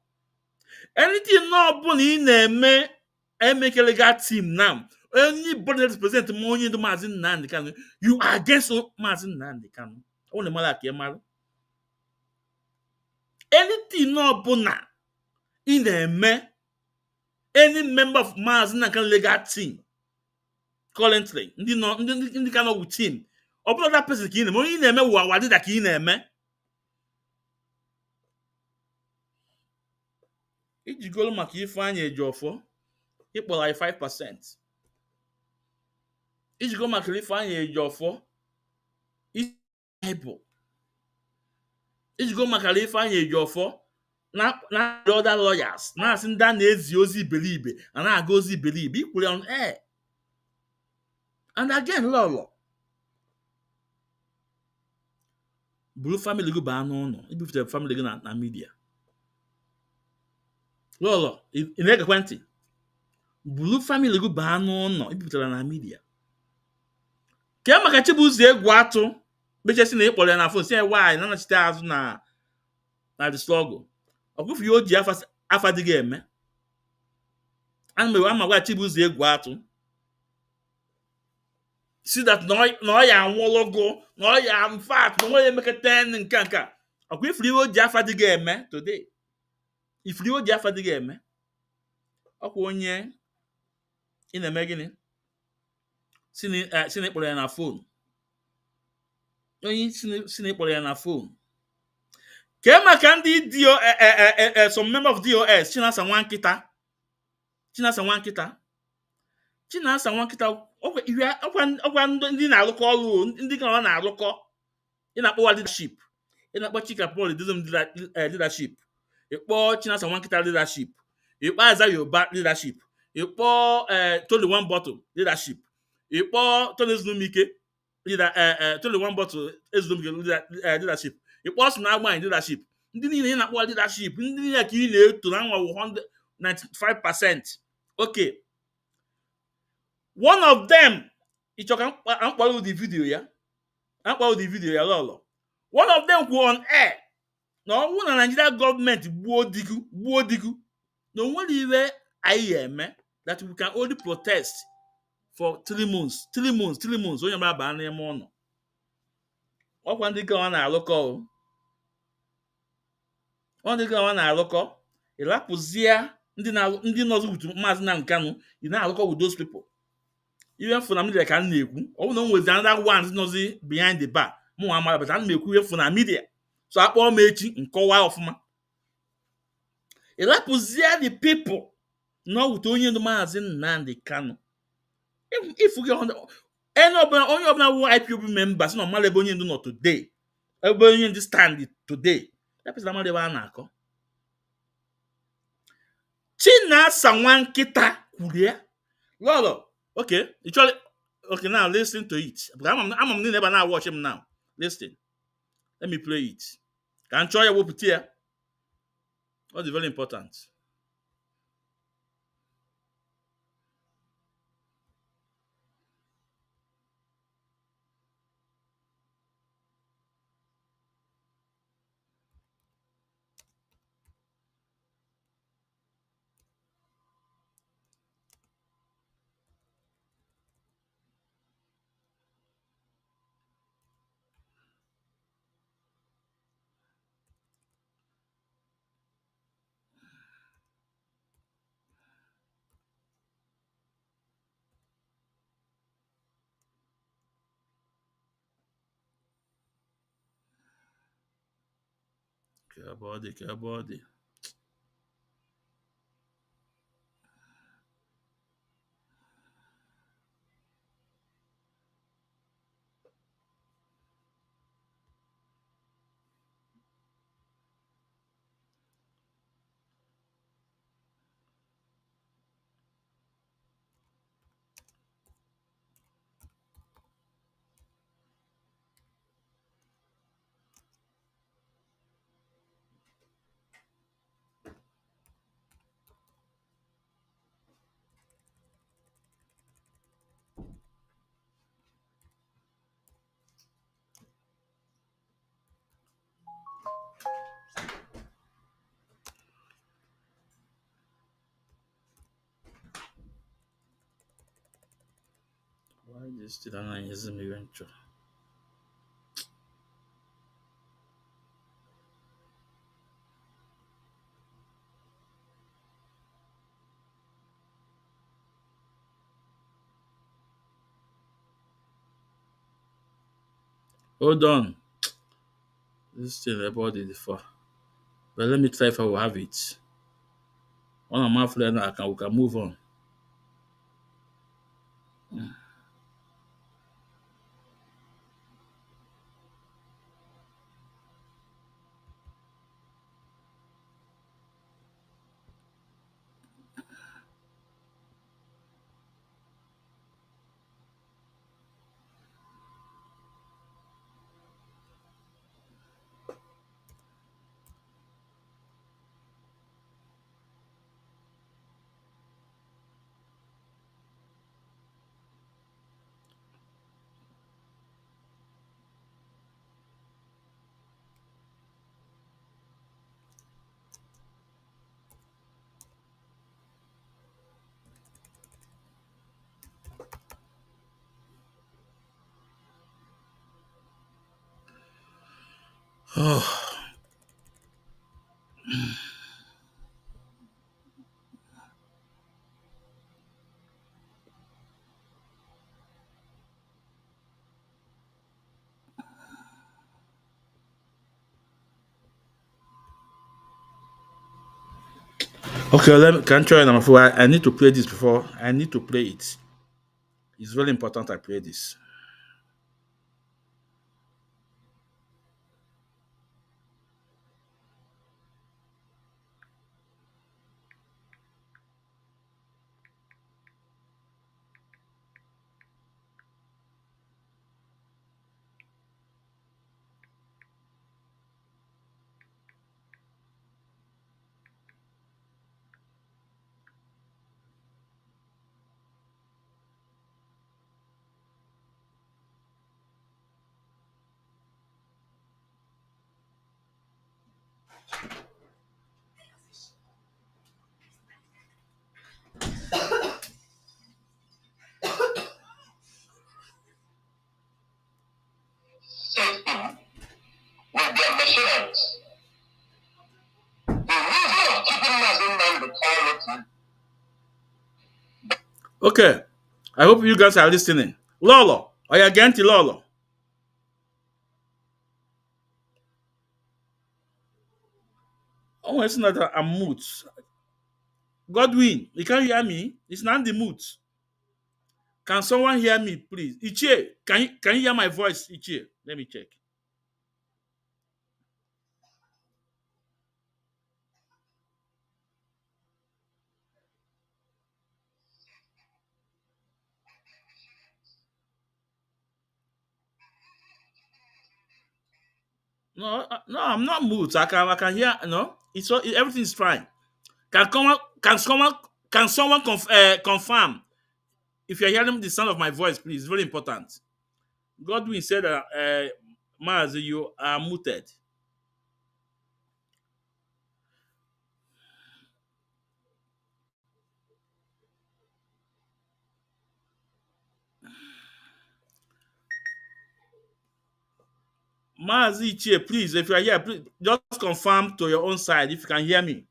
Anything no bụna ị na-eme MK legal team now. Anybody that represent onye ndu Maazị Nnamdi Kanu, you are against Maazị Nnamdi Kanu. Ọ na-emara ka ịmara. Anything no bụna ị na-eme any member of Maazị Nnamdi Kanu legal team currently, ndị ka nọ with him, ọ bụrụ that person ka ị na-eme, onye ị na-eme wụ awa dịda ka ị na-eme. Iji golu maka Ifeanyi Ejiofor ịkpọrọ anyị 5%. Iji go maka Ifeanyi Ejiofor Bible. Iji go maka Ifeanyi Ejiofor na other lawyers na-asị ndị a na-ezi ozi iberibe na na-aga ozi iberibe ikwere on air. And again, Lolo, buru family go baa n'ụlọ, ibufute family go na media. Lolo, ị na-egekwe ntị? Buru family go baa n'ụlọ, ibufutara na media. Ka maka Chibuzo egwu atụ, bechesi na ịkpọrọ ya na phone, say why na nachite azụ na the struggle. Ọkwụfu ya o ji afa dịghị eme. Ana m ewe ama gwa Chibuzo egwu atụ. See that no ya anwụlọgo, no ya in fact, no ya emekata nka. Ọkwa ifiri o ji afa dịghị eme today. Ifiri o ji afa dịghị eme. Ọkwa onye ị na-eme gịnị? Si na ịkpọrọ ya na phone. Onye si na ịkpọrọ ya na phone. Ka maka ndị some member of DOS, Chinasa Nwankita. Chinasa Nwankita ọkwa ndị na-arụkọ ọrụ, ndị ka ọ na-arụkọ. Ị na-akpọwa leadership. Ị na-akpọ Chika Paul leadership. Ịkpọ Chinasa Nwankita leadership. Ikpeaza Yoruba leadership, ịkpọ Tony One Bottle leadership, ịkpọ Tony Ezunumike Tony One Bottle Ezunumike leadership, ịkpọ Sinagba leadership. Ndị niile ị na-akpọ leadership, ndị niile ka ị na-eto na nwa 195%. Okay, one of them ịchọ ka mkpọrọ the video ya, Lolo. One of them kwuo on air na ọ bụrụ na Nigeria gọọmenti gbuo digu na o nwere iwe anyị eme, that we can only protest for 3 months. Onye ọbụla baa n'ime ụlọ. Ọkwa ndị gọvanọ na-alụkọ ịrapụzie ndị nọzụ utu Maazị Nnamdi Kanu, ị na-alụkọ with those people. Ihe mfu na media ka m na-ekwu, ọ bụrụ na o nwezi another ones nọzi behind the bar, mụ nwa amara, but ana m ekwu ihe mfu na media. So akpọọ m echi nkọwa ọfụma. Ịrapụzie the people nọ with onye ndu Maazị Nnamdi Kanu. If onye ọbụla wụ IPOB member si na ọmara ebe onye ndu nọ today, ebe onye ndu stand today, that person amara ebe a na-akọ. Chinasa Nwankita kwuru ya. Lolo, okay, okay, now listen to it. I'm never now watch him now. Listen. Let me play it. Can try your whoop here. That's very important. Care body. Why this still isn't even true? Hold on. This is still about it before. But let me try if I will have it. One of my friends, we can move on. Oh. Okay, can try number 4. I need to play this before. I need to play it. It's very important I play this. with their machineries. The reason of keeping Mazinman the okay, I hope you guys are listening. Lolo, are you against Lolo? Oh, it's not a mood. Godwin, you can't hear me? It's not the mood. Can someone hear me, please? Ichie, can you hear my voice, Ichie? Let me check. No, no, I'm not mute. I can hear. No, everything is fine. Can someone confirm if you're hearing the sound of my voice, please? It's very important. Godwin said that Maz, you are muted. Maz Ichie, please, if you are here, please just confirm to your own side if you can hear me.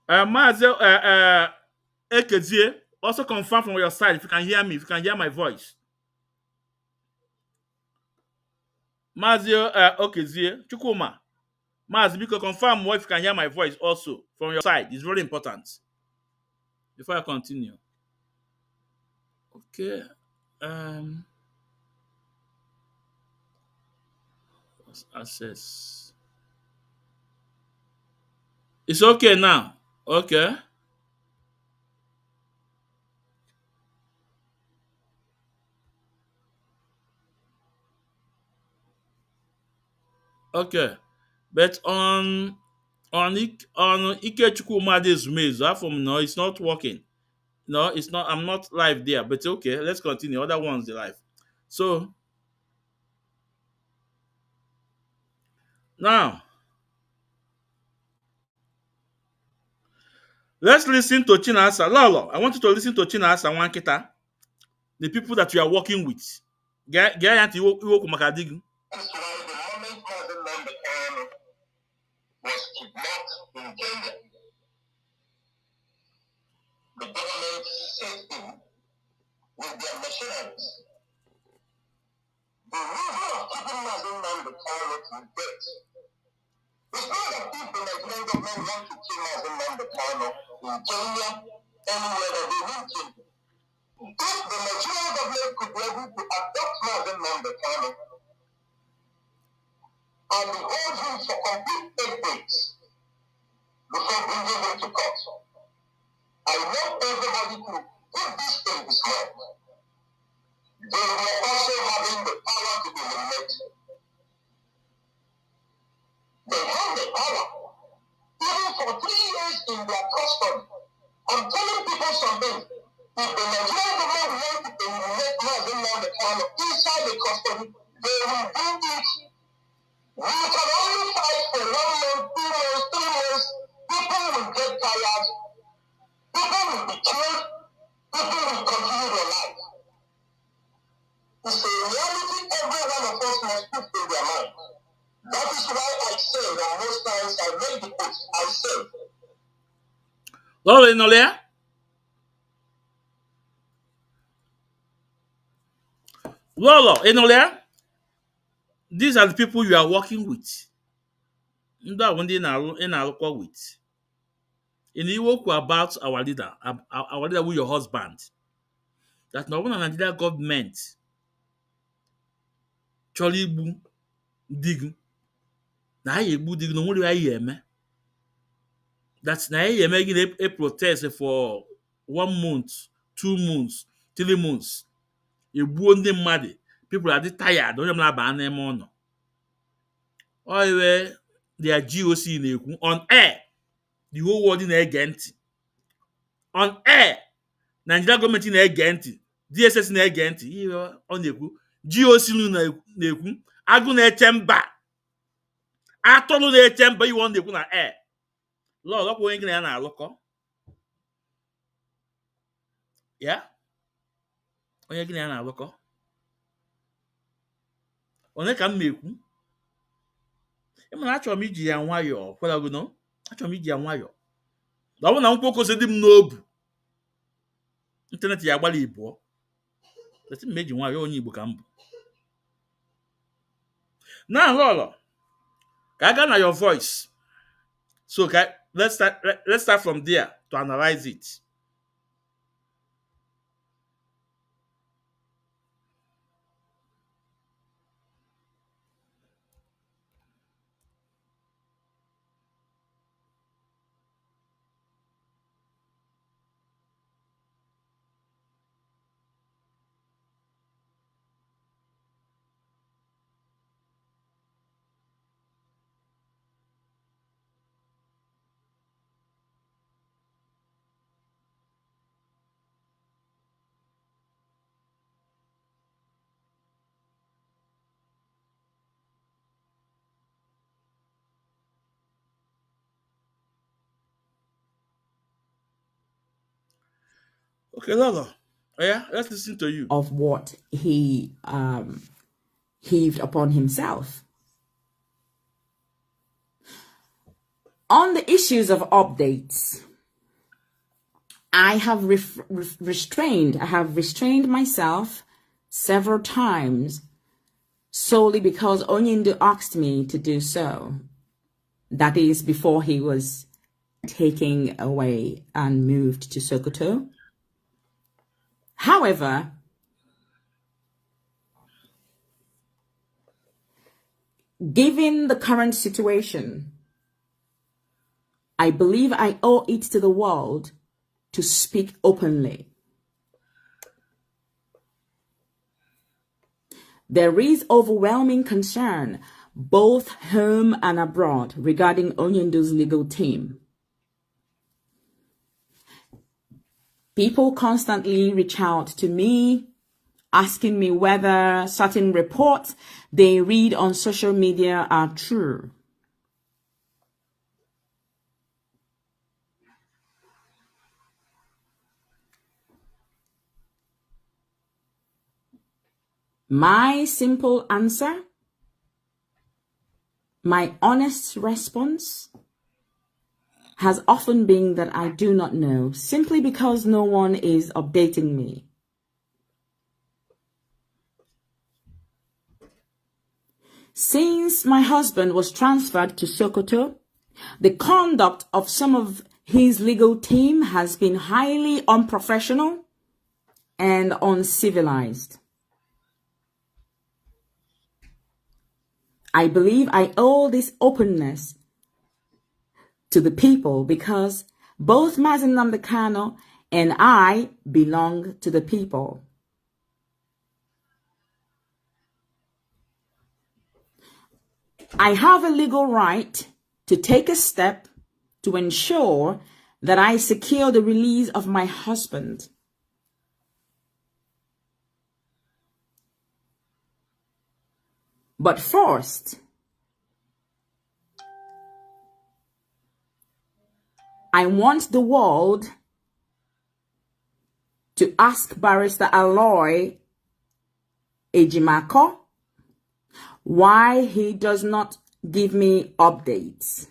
Maz Ekezie, also confirm from your side if you can hear me, if you can hear my voice. Mazio Okezie, Chukuma. Maz, because confirm if you can hear my voice also from your side. It's very important. Before I continue. Okay. Um access. It's okay now. Okay. Okay. But on Ikechukwu Made's maze, from no, it's not working. No, it's not. I'm not live there. But okay, let's continue. Other ones the live. So now let's listen to Chinasa. Lolo, I want you to listen to Chinasa Wankita, the people that you are working with. Get Iwoku Makadigu. That's why the moment President Kanu was kidnapped in Kenya, the government seized him with their machineries. The reason of keeping President Kanu to death is not that if the Nigerian government want to kill President Kanu in Kenya, anywhere that they want to. If the Nigerian government could be able to adopt President Kanu and hold him for complete 8 days before bringing him to court. I want everybody to put this in his mind. They were also having the power to be elected. They have the power, even for 3 years in their custody. I'm telling people something. If the Nigerian government want to eliminate Mazen Kanu inside the custody, they will do it. We can only fight for 1 month, 2 months, 3 months. People will get tired. People will be killed. People will continue their life. It's a reality every one of us must put in their mind. That is why I say that most times I make the point. I say, Lolo Inolia? Lolo Inolia? These are the people you are working with. That one in our with. In the work about our leader with your husband. That no one Nigeria government chọrọ igbu di gị na anyị egbu di gị na onwere anyị eme. That na anyị eme gị a protest for 1 month, 2 months, 3 months. Egbuo ndị mmadụ. People are tired. Onye ọbụla baa n'ime ụlọ. Oiwe their GOC na-ekwu on air. The whole world na-ege ntị. On air. Nigeria gọọmenti na-ege ntị. DSS na-ege ntị. Ihe ọ na-ekwu. GOC na-ekwu agụ na-eche mba atụrụ na-eche mba iwe ọ na-ekwu na Lolo ọkwa onye gị na ya na-alụkọ ya onye gị na ya na-alụkọ onye ka m na-ekwu ịmana achọrọ m iji ya nwayọọ kwelagono achọrọ m iji ya nwayọọ na ọ bụ na nkwokọsi dị m n'obu ịntanetị ya agbalị ịbụọ esi m eji nwayọọ onye Igbo ka m bụ na Lolo ka aga na your voice so let's start from there to analyze it. Okay, Lolo. Yeah, let's listen to you. Of what he heaved upon himself. On the issues of updates, I have restrained myself several times solely because Onyindu asked me to do so. That is before he was taken away and moved to Sokoto. However, given the current situation, I believe I owe it to the world to speak openly. There is overwhelming concern, both home and abroad, regarding Onyendo's legal team. People constantly reach out to me, asking me whether certain reports they read on social media are true. My simple answer, my honest response, has often been that I do not know, simply because no one is updating me. Since my husband was transferred to Sokoto, the conduct of some of his legal team has been highly unprofessional and uncivilized. I believe I owe this openness to the people because both Mazen Kanu and I belong to the people. I have a legal right to take a step to ensure that I secure the release of my husband. But first, I want the world to ask Barrister Aloy Ejimako why he does not give me updates.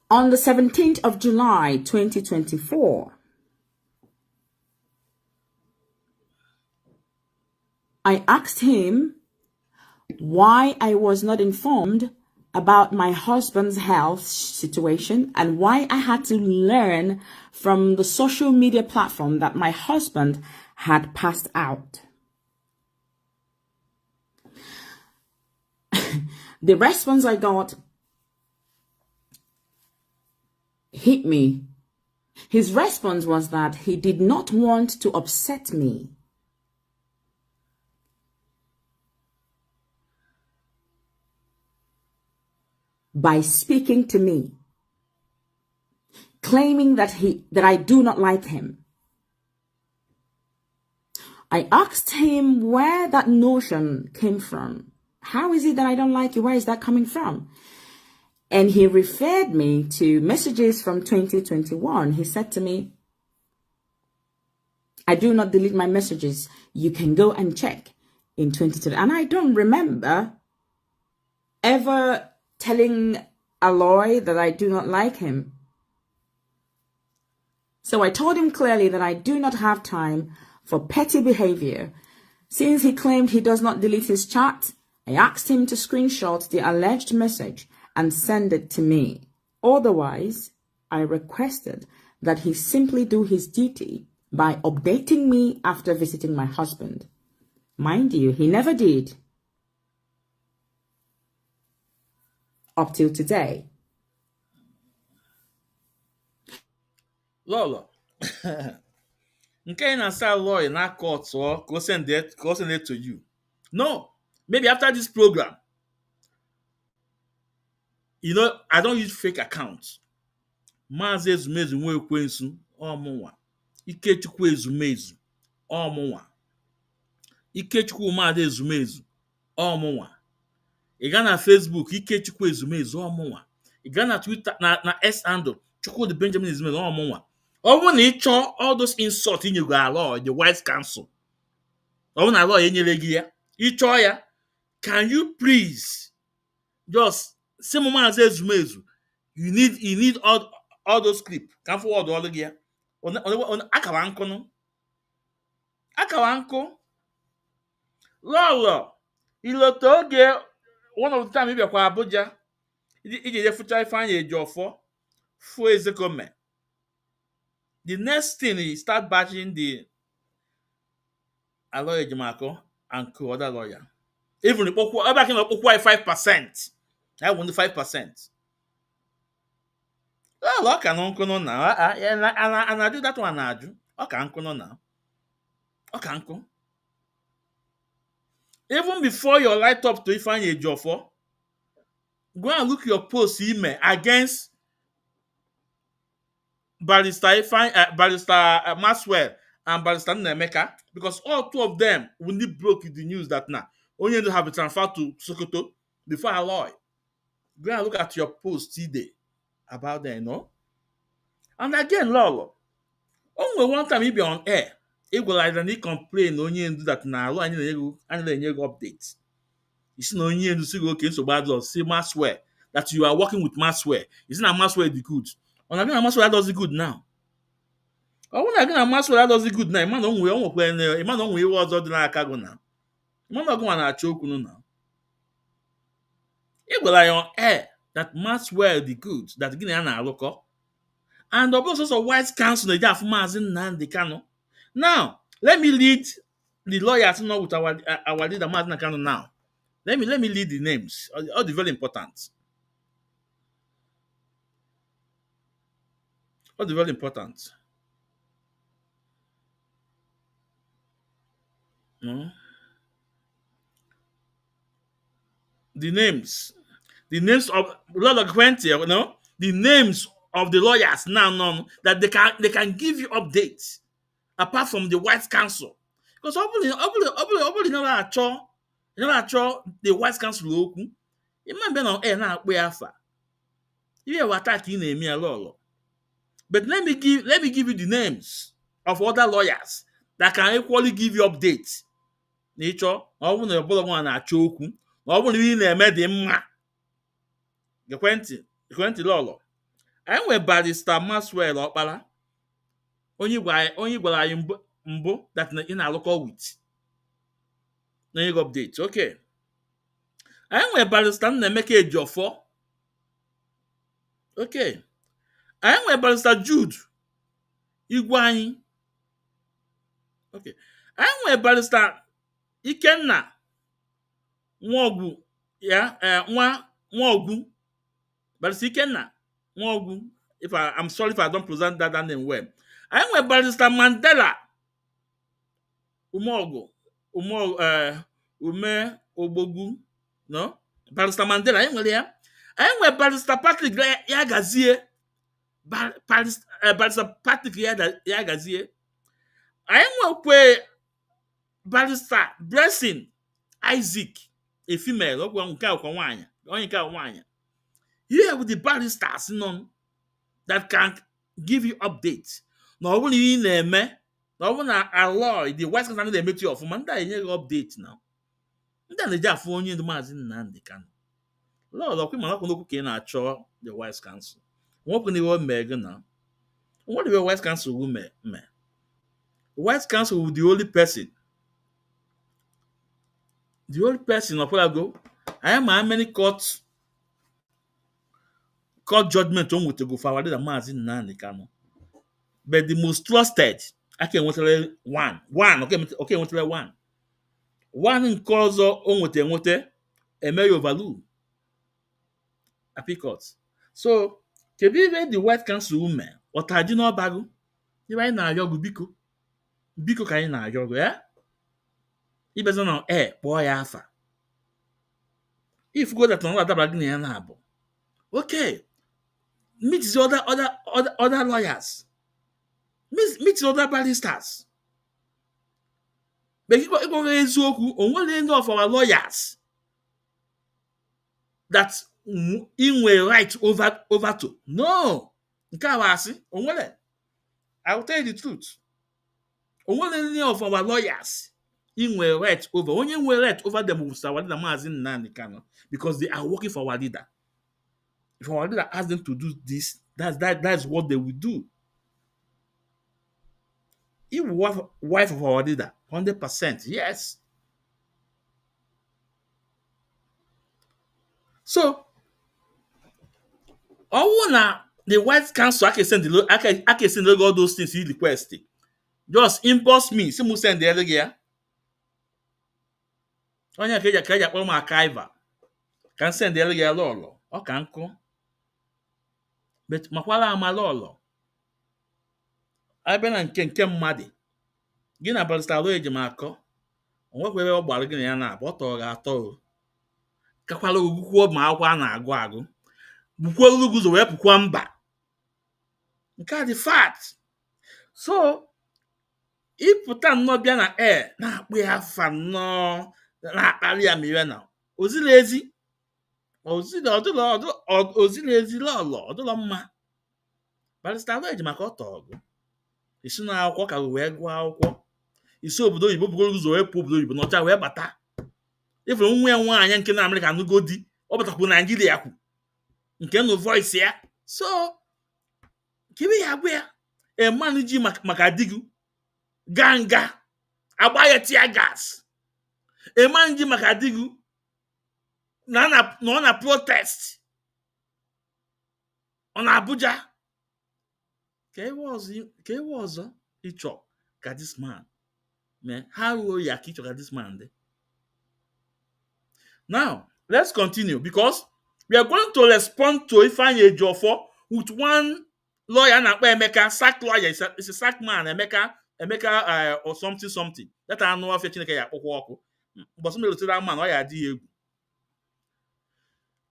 On the 17th of July, 2024, I asked him why I was not informed about my husband's health situation and why I had to learn from the social media platform that my husband had passed out. The response I got hit me. His response was that he did not want to upset me. By speaking to me. claiming that I do not like him. I asked him where that notion came from. How is it that I don't like you? Where is that coming from? And he referred me to messages from 2021. He said to me, I do not delete my messages. You can go and check in 2020. And I don't remember ever telling Aloy that I do not like him. So I told him clearly that I do not have time for petty behavior. Since he claimed he does not delete his chat, I asked him to screenshot the alleged message and send it to me. Otherwise, I requested that he simply do his duty by updating me after visiting my husband. Mind you, he never did. Up till today. Lolo. nke na-asa lawyer na court or go send it to you. No, maybe after this program, I don't use fake accounts. Maazị Ezumezu nwa ekwensu ọmụnwa. Ikechukwu Ezumezu ọmụnwa. Ikechukwu Maazị Ezumezu ọmụnwa. Ị gaa na Facebook Ikechukwu Ezumezu ọmụnwa. Ị gaa na Twitter na S handle Chukwudi Benjamin Ezumezu ọmụnwa. Ọ bụrụ na ị chọọ all those insults inyego ala the White Council, ọ bụrụ na ala enyere gị ya, ị chọọ ya, can you please just say Maazị Ezumezu, you need all those clips ka m forward ọrụ gị ya. Akawa nkụ Lolo ilote oge one of the time ị bịakwa Abuja iji ejefucha Ifeanyi Ejiofor fuo Ezekome. The next thing he start bashing the lawyer Ejimako and other lawyer. Even the Okwu, back in the Okwu 5%. I want the 5%. Well, okay, no now. And I do that one. I do. Okay, now. Okay, uncle. Even before your light up to Ifeanyi Ejiofor, go and look your post email against Barrister Maxwell and Barrister Nemeka, because all two of them only broke the news that now only to have it transferred to Sokoto before Aloy. Go and look at your post today about them, And again, Lolo, only one time he be on air, it will either need complain only do that now and then you updates. You see, no only to see okay, so bad law, say Maxwell that you are working with Maxwell. Isn't that Maxwell the good? On again, Maxwell does the good now. Ọ bụrụ na gị na Maxwell does good na ịma na onwe iwe ọzọ dị n'aka gị na ịma na ọgụnwa na-achọ okwu na ị gwara ya on air that Maxwell the good that gị na ya na-alụkọ and ọ bụ sọsọ White Council na-eji afụ Maazị Nnamdi Kanu. Now let me lead the lawyers now with our leader Maazị Kanu now. Let me lead the names. All the very important. All the very important. The names of Lolo Quentin, the names of the lawyers now known that they can give you updates apart from the White Council. Because obviously never achọ the White Council okwu. It might be on air na-akpọ ya afa. Ihe wa attack ị na-eme ya Lolo. But let me give you the names of other lawyers that can equally give you updates. N'ịchọ ọ bụrụ na ọbụla nwa na-achọ okwu, ọ bụrụ na ihe na-eme dị mma. Ekwentị Lolo. Anyị nwere Barrister Maxwell Ọkpara. Onye gwara anyị mbụ that ị na-alụkọ with. Na nye update. Okay. Anyị nwere Barrister Nnemeka Ejiofor. Okay. Anyị nwere Barrister Jude Igwe anyị. Okay. Anyị nwere Barrister Ikenna Nwaogwu Nwaogwu. Barrister Ikenna Nwaogwu. I'm sorry if I don't present that name well. Anyị nwere Barrister Mandela Ume Ogbogwu, no? Barrister Mandela anyị nwere ya. Anyị nwere Barrister Patrick Yagazie. Barrister Patrick Yagazie. I am where Barrister Blessing Isaac, a female, here with the barristers none that can give you updates. No one in a me, no one a law, the West Country they make you off man that update now. Then the Jaff phone you the mazin and they can. Lord, of women not look in at the Wise Council. What can the word Megan now? What the Wise Council woman? The Wise Council will the only person. The only person of where I go. I am how many court judgment on with to go forward the mazin and they can. But the most trusted, I can want to one. Okay, want to one. One in cause on with a may overlook. A picot. So, to be the White Council woman, what I do not bagu, you right now, your biko. Biko can na yogo, eh? If it's on air, boy, alpha. If you go that another bagni and habo. Okay. Meet the other lawyers. Meet the other barristers. But you go raise Okwu on one end of our lawyers that in way right over to. No. I will tell you the truth. On one end of our lawyers in way right over. Only way right over them because they are working for our leader. If our leader asks them to do this, that's what they will do. If wife of our leader, 100%, yes. So, now the White Council I can send all those things he request. Just impulse me. See, send the other year. Onye kaja kpọrọ m archiver. Can send the other year Lolo. Ọ ka nkụ. But makwala ama Lolo. Abịa na nke mmadụ. Gị na barrister Lolo eji m akọ. Onwekwa ebe ọ gbara gị na ya na-abụ ọ tọrọ atọ. Kakwala ogwukwu ma akwụkwọ a na-agụ. Bukwa uru guzo wee pụkwa mba. Nke a dị fact. So, ịpụta nnọọ bịa na air na-akpụ ya afa nnọọ na-akparị ya mere na ozila ezi Lolo ọdụlọ mma. Barrister Lolo eji maka ọtọ ọgụ. Isi na akwụkwọ ka wee gụọ akwụkwọ. Isi obodo oyibo bugoro ụzọ wee pụ obodo oyibo n'ọcha wee bata. Ifere nwa ya nwaanyị nke na Amerịka anụgo di ọ batakwu Naijiria kwu nke nụ voice ya. So kibe ya gwa ya mmanụ ji maka digu ganga agba ya tear gas. Mmanụ ji maka digu na ọ na protest ọ na Abuja. Ka ewe ọzọ ịchọ ka this man man how ya ka ịchọ ka this man dị. Now, let's continue because we are going to respond to Ifeanyi Ejiofor with one lawyer na Emeka, sack lawyer. It's a sack man, Emeka or something. That I know of Chineke ya kpọkwa ọkụ. But some little man ọ ya dị egwu.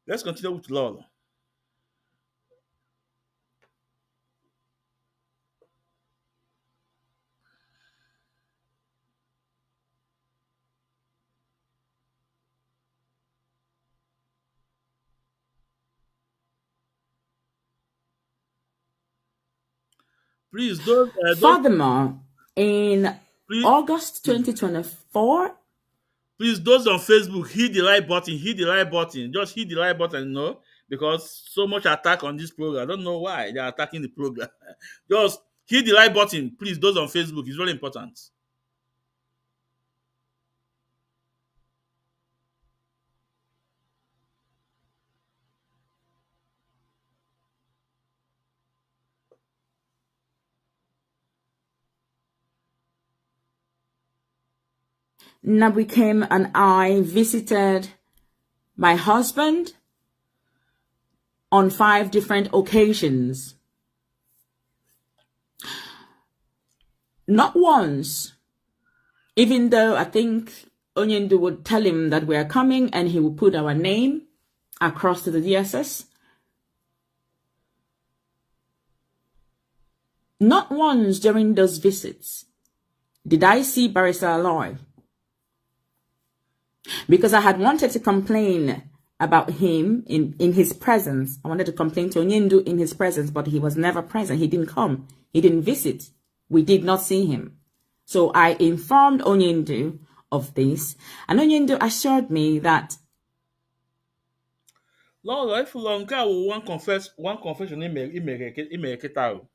Let's continue with Lolo. Please, Furthermore, in August 2024, please, those on Facebook, hit the like button. Just hit the like button, because so much attack on this program. I don't know why they're attacking the program. Just hit the like button, please. Those on Facebook, it's really important. Nabikem and I visited my husband on 5 different occasions. Not once, even though I think Onyendu would tell him that we are coming and he would put our name across to the DSS. Not once during those visits did I see Barrister Aloy, because I had wanted to complain about him in his presence. I wanted to complain to Onyendu in his presence, but he was never present. He didn't come. He didn't visit. We did not see him. So I informed Onyendu of this, and Onyendu assured me that Lolo, if long one confession ime kita o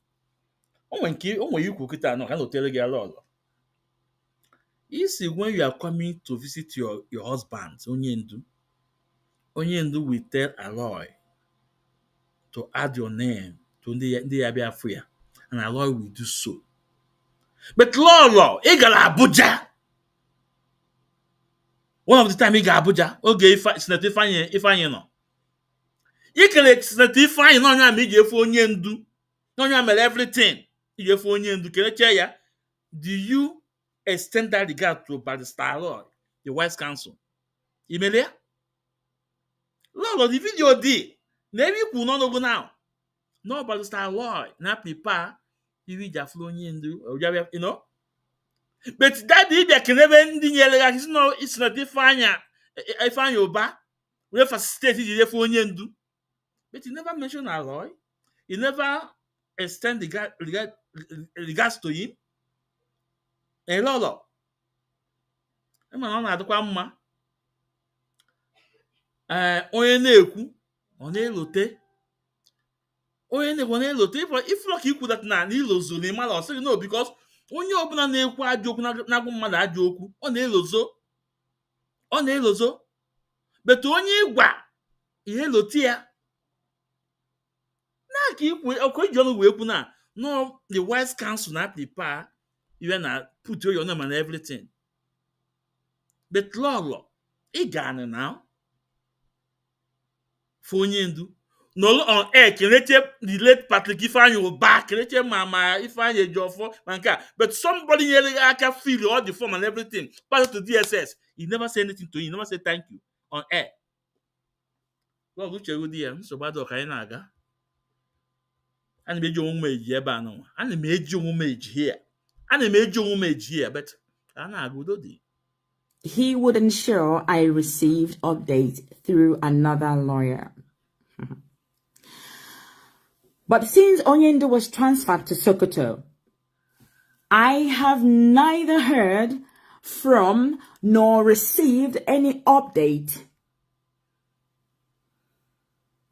nwe you kita no can tell you Lolo. Is when you are coming to visit your husband, Onyendu will tell Aloy to add your name to the Abia Free, and Aloy will do so. But Lolo, he got Abuja. One of the time he got Abuja. Okay, if I know. You can explain no nya me je for Onyendu. No nya mel everything. You for Onyendu. Can I tell ya? Do you extend that regard to Barrister Aloy, the Vice Council? Imelia? Lolo, the video did. Maybe you could not go now. No Barrister Aloy, na pipa, you will just flow Onyendu, you know. But that did be can never end it's not defining. I find your back. We have facilitated the for Onyendu. But you never mention Aloy. You never extend regards to him. Hey, Lolo. Na-adịkwa mma. Onye na-ekwu, ọ na-elote. Onye na-elote. If like you could that na n'ilozo na ịmara ọsịrị no, because onye ọbụla na-ekwu ajọ okwu na-agwụ mmadụ ajọ okwu, ọ na-elozo. But onye ịgwa ihe elote ya. Na ka ikwu ọkụ iji ọnụ wee kwu na no the Wise Council na prepare you na put your name and everything. But Lolo, ị ga-anị now for Onyendu. No on air kelete the late Patrick Ifeanyi Oba kelete mama Ifeanyi Ejiofor manka, but somebody here aka feel all the form and everything pass to DSS. He never say anything to you. He never say thank you on air. Well, Uchechi dia so bad ka anyị na-aga. Ana m eji omume eji ebe a nọ. Ana m eji omume eji here, but a na-aga udo dị. he would ensure I received updates through another lawyer. But since Onyendu was transferred to Sokoto, I have neither heard from nor received any update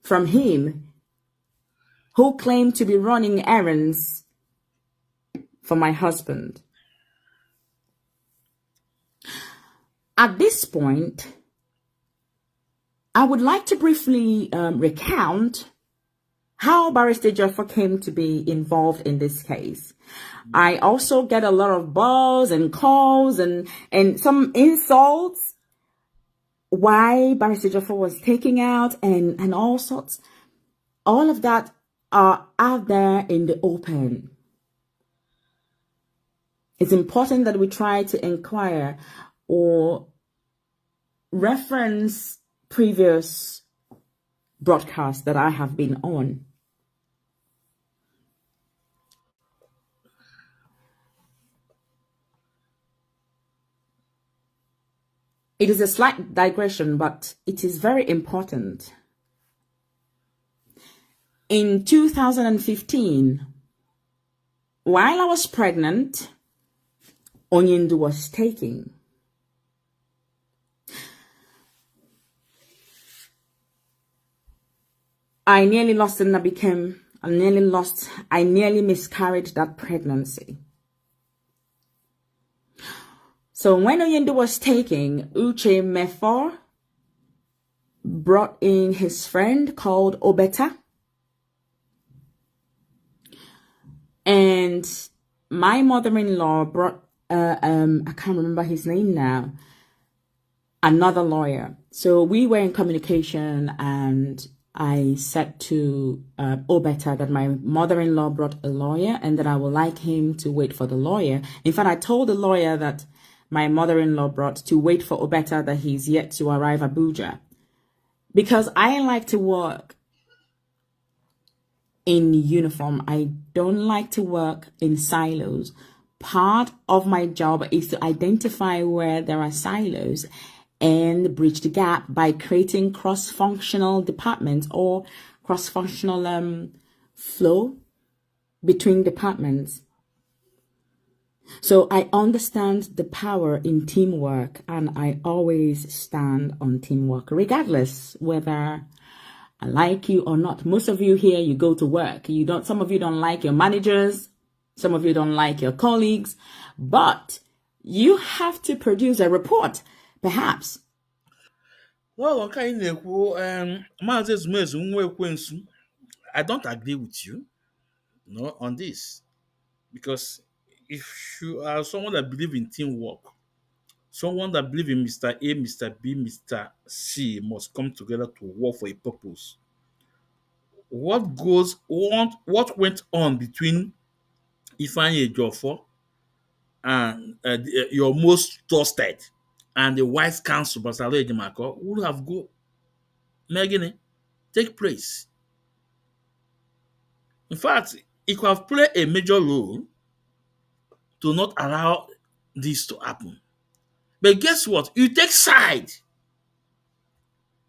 from him, who claimed to be running errands for my husband. At this point, I would like to briefly recount how Barrister Joffer came to be involved in this case. I also get a lot of buzz and calls and some insults why Barrister Joffer was taken out and all sorts. All of that are out there in the open. It's important that we try to inquire or reference previous broadcasts that I have been on. It is a slight digression, but it is very important. In 2015, while I was pregnant, Onyendu was taken. I nearly miscarried that pregnancy. So when Onyendu was taken, Uche Mefor brought in his friend called Obeta. And my mother-in-law brought, I can't remember his name now, another lawyer. So we were in communication, and I said to Obeta that my mother-in-law brought a lawyer and that I would like him to wait for the lawyer. In fact, I told the lawyer that my mother-in-law brought to wait for Obeta that he's yet to arrive Abuja. Because I like to work in uniform. I don't like to work in silos. Part of my job is to identify where there are silos and bridge the gap by creating cross-functional departments or cross-functional flow between departments. So I understand the power in teamwork, and I always stand on teamwork, regardless whether I like you or not. Most of you here, you go to work. Some of you don't like your managers. Some of you don't like your colleagues, but you have to produce a report, perhaps. Well, okay, Maazị Ezumezu Nwa-Ekwensu, I don't agree with you, on this. Because if you are someone that believes in teamwork, someone that believes in Mr. A, Mr. B, Mr. C must come together to work for a purpose. What went on between Ifeanyi Ejiofor and your most trusted and the wise counsel, Basalo Ejimako, would have go Megine take place. In fact, it could have played a major role to not allow this to happen. But guess what? You take side.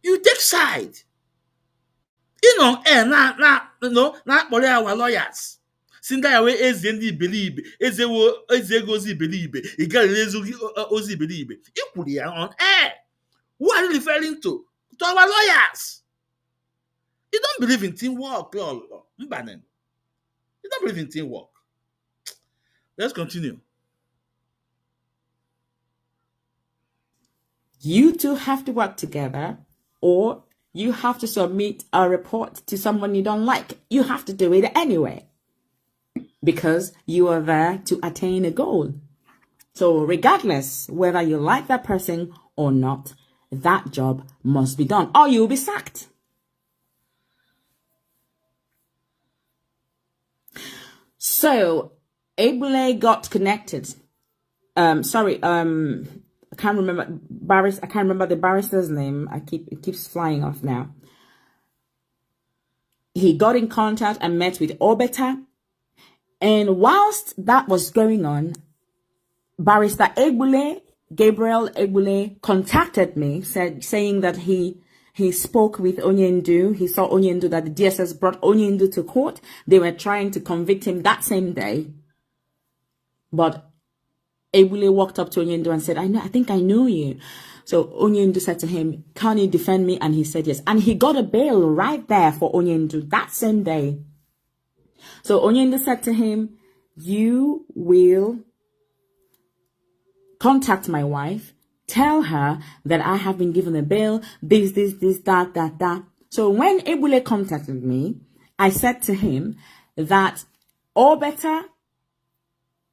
You take side. Na-akpọrọ ya our lawyers. Si ndị ya wee ezie ndị iberibe, eze ozi iberibe, ị gaghị ezu ozi iberibe. Ị kwuru ya on air. Who are you referring to? To our lawyers. You don't believe in teamwork, Mbanen. You don't believe in teamwork. Let's continue. You two have to work together, or you have to submit a report to someone you don't like. You have to do it anyway, because you are there to attain a goal. So regardless whether you like that person or not, that job must be done, or you'll be sacked. So Abule got connected. I can't remember the barrister's name. It keeps flying off now. He got in contact and met with Obeta. And whilst that was going on, Barrister Gabriel Egbule contacted me, saying that he spoke with Onyendu. He saw Onyendu, that the DSS brought Onyendu to court. They were trying to convict him that same day. But Egbule walked up to Onyendu and said, I think I know you. So Onyendu said to him, can you defend me? And he said yes. And he got a bail right there for Onyendu that same day. So Onyendu said to him, you will contact my wife, tell her that I have been given a bail, this, that. So when Egbule contacted me, I said to him that Obeta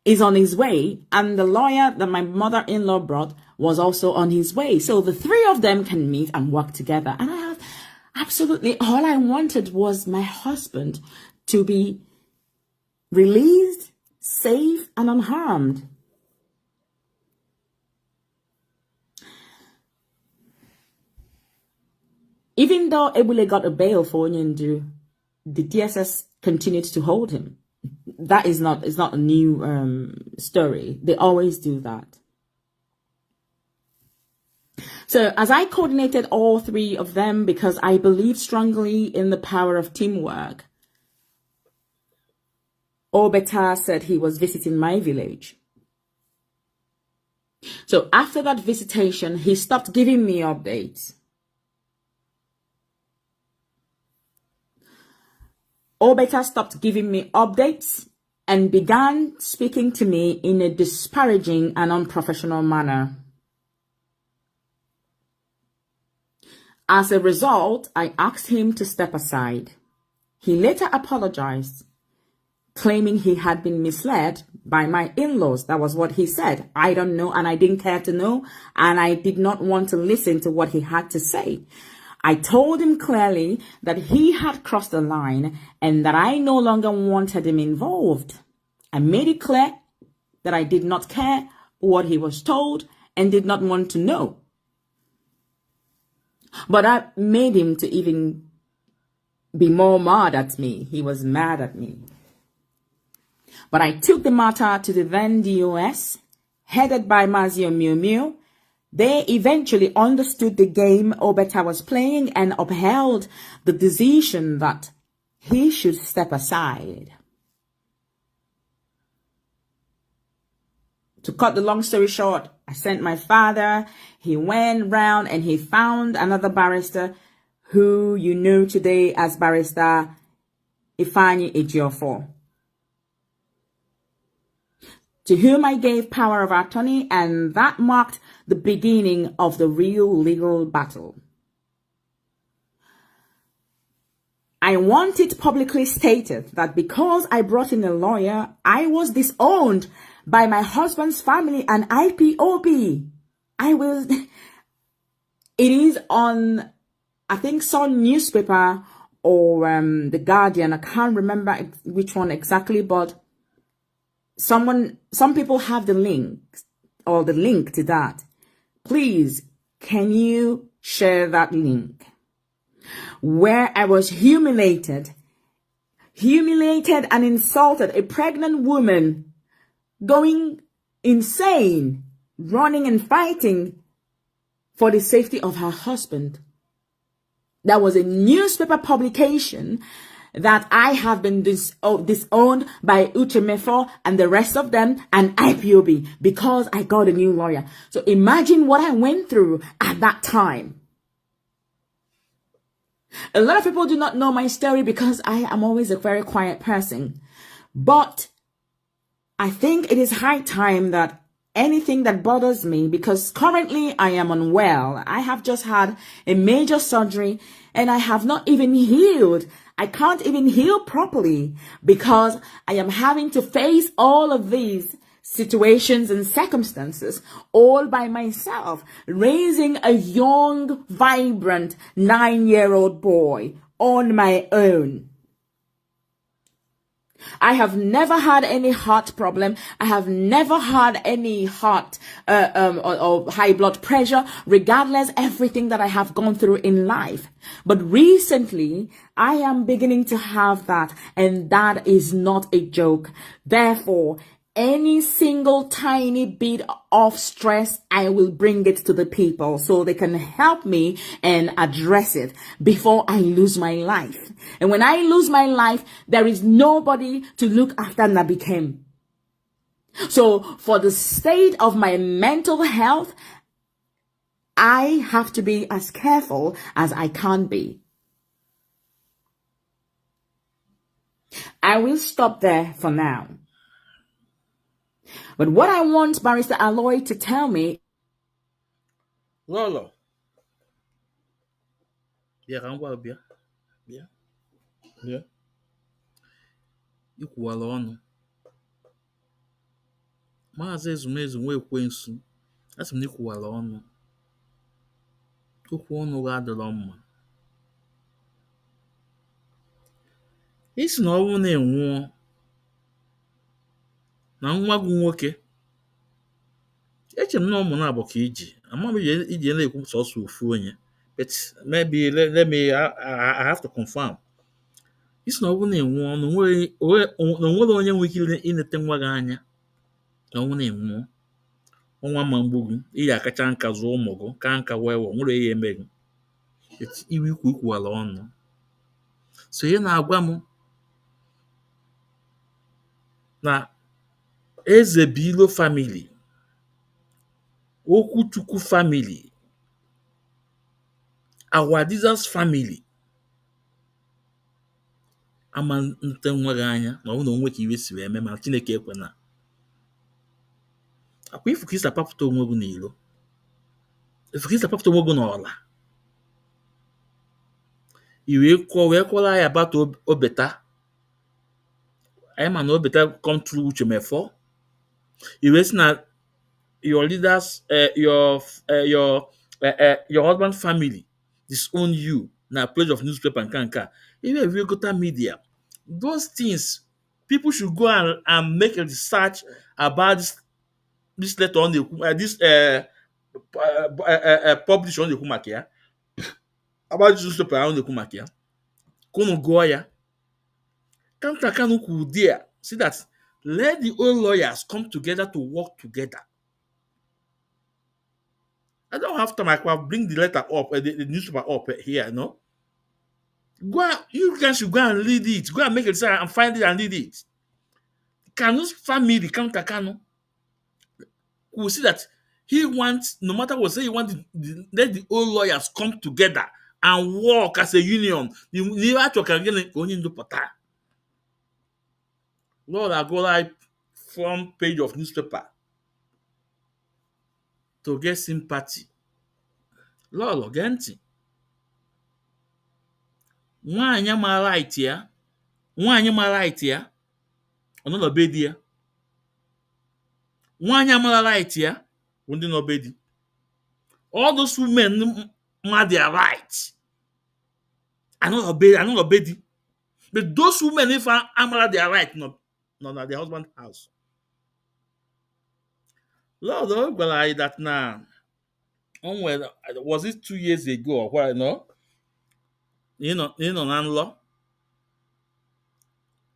is on his way, and the lawyer that my mother-in-law brought was also on his way. So the three of them can meet and work together. And I have absolutely, all I wanted was my husband to be released, safe, and unharmed. Even though Egbule got a bail for Onyendu, the DSS continued to hold him. That is not a new story. They always do that. So as I coordinated all three of them, because I believe strongly in the power of teamwork, Obeta said he was visiting my village. So after that visitation, he stopped giving me updates. Obeta stopped giving me updates and began speaking to me in a disparaging and unprofessional manner. As a result, I asked him to step aside. He later apologized, claiming he had been misled by my in-laws. That was what he said. I don't know, and I didn't care to know, and I did not want to listen to what he had to say. I told him clearly that he had crossed the line and that I no longer wanted him involved. I made it clear that I did not care what he was told and did not want to know. But I made him to even be more mad at me. He was mad at me. But I took the matter to the then DOS, headed by Mazio Miu Miu. They eventually understood the game Obeta was playing and upheld the decision that he should step aside. To cut the long story short, I sent my father. He went round and he found another barrister who you know today as Barrister Ifeanyi Ejiofor, to whom I gave power of attorney, and that marked the beginning of the real legal battle. I want it publicly stated that because I brought in a lawyer, I was disowned by my husband's family and IPOB. It is on, I think, some newspaper or The Guardian. I can't remember which one exactly, but some people have the link or the link to that. Please, can you share that link? Where I was humiliated and insulted, a pregnant woman going insane, running and fighting for the safety of her husband. That was a newspaper publication that I have been disowned by Uchechi and the rest of them and IPOB because I got a new lawyer. So imagine what I went through at that time. A lot of people do not know my story because I am always a very quiet person. But I think it is high time that anything that bothers me, because currently I am unwell. I have just had a major surgery and I have not even healed. I can't even heal properly because I am having to face all of these situations and circumstances all by myself, raising a young, vibrant 9-year-old boy on my own. I have never had any heart problem. I have never had any heart or high blood pressure, regardless everything that I have gone through in life. But recently, I am beginning to have that, and that is not a joke. Therefore, any single tiny bit of stress, I will bring it to the people so they can help me and address it before I lose my life. And when I lose my life, there is nobody to look after Nabikem. So for the state of my mental health, I have to be as careful as I can be. I will stop there for now. But what I want Barrister Aloy to tell me... Lolo. Bịa. Ikwuwala ọnụ. Maazị Ezumezu nwa ekwensu. Asị m na ikwuwala ọnụ. Okwu ọnụ gị adịrọ mma. Isi na ọ bụrụ na ị nwụọ na nwa gị nwoke, eche m na ụmụ na-abụ ka iji ama m iji na-ekwu sọsọ ofu onye, but maybe let me I have to confirm. Isi na ọ bụrụ na ị nwụọ na onwere onye nwere ike ileta nwa gị anya na ọnwụ na ịnwụọ, ọnwa ma mgbu gị, iyi akacha nka zụọ ụmụ gị ka nka wee nwere ihe eme gị, iwe ikwuwala ọnụ. So ihe na-agwa m na Ezebilo family, Okwuchukwu family, our Jesus family ama nte nwa gị anya na ọ na onwe ka iwe si wee eme, ma Chineke ekwe na akwa ifu ka isi apapụta onwe gị n'ilo, ifu ka isi apapụta onwe gị n'ọla, wee kwọrọ ya bata obeta. Anyị ma na obeta come through Uchemefo. Iwe si na your leaders, your husband family disown you na page of newspaper nka. Even if you go to media, those things people should go and make a research about this letter on the this published on the Kumakia about this newspaper on the Kumakia. Kunu Goya. Counter Kanu could there see that let the old lawyers come together to work together. I don't have time. I can bring the letter up, the newspaper up here, no? Go and, you guys should go and read it. Go and make it and find it and read it. Kanu's family, Counter Kanu, will see that he wants, no matter what, say he wants let the old lawyers come together and work as a union. The actual can get going into Pata. Lord, I go like front page of newspaper to get sympathy. Lolo, gee nwaanyị ma right ya, nwaanyị ma right ya, ọ nọ be di ya. Nwaanyị amara right ya, bụ ndị nọ be di. All those women ma their right. I know be di. But those women, if amara their right, no na their husband house. Lord, oh, gwara that now. Was it 2 years ago or what? No, na nlọ.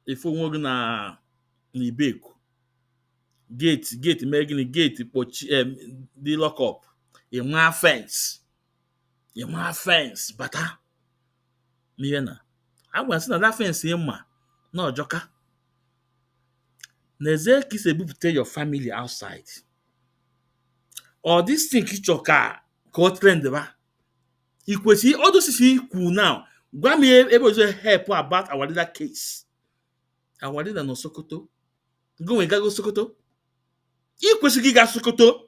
Ifu nwoke na Ibeku. Gate making gate kpochi the lock up. Ịma fence bata. N'ihe na. Agwa sị na that fence ịma na ọjọka. N'ezie ka isi ebupụta your family outside. Or this thing ka o trend ba. Ikwesị all those things ikwu now. Gwa me ebe ozo help about our leader case. Our leader no Sokoto. Go we go Sokoto. Ikwesị ga Sokoto.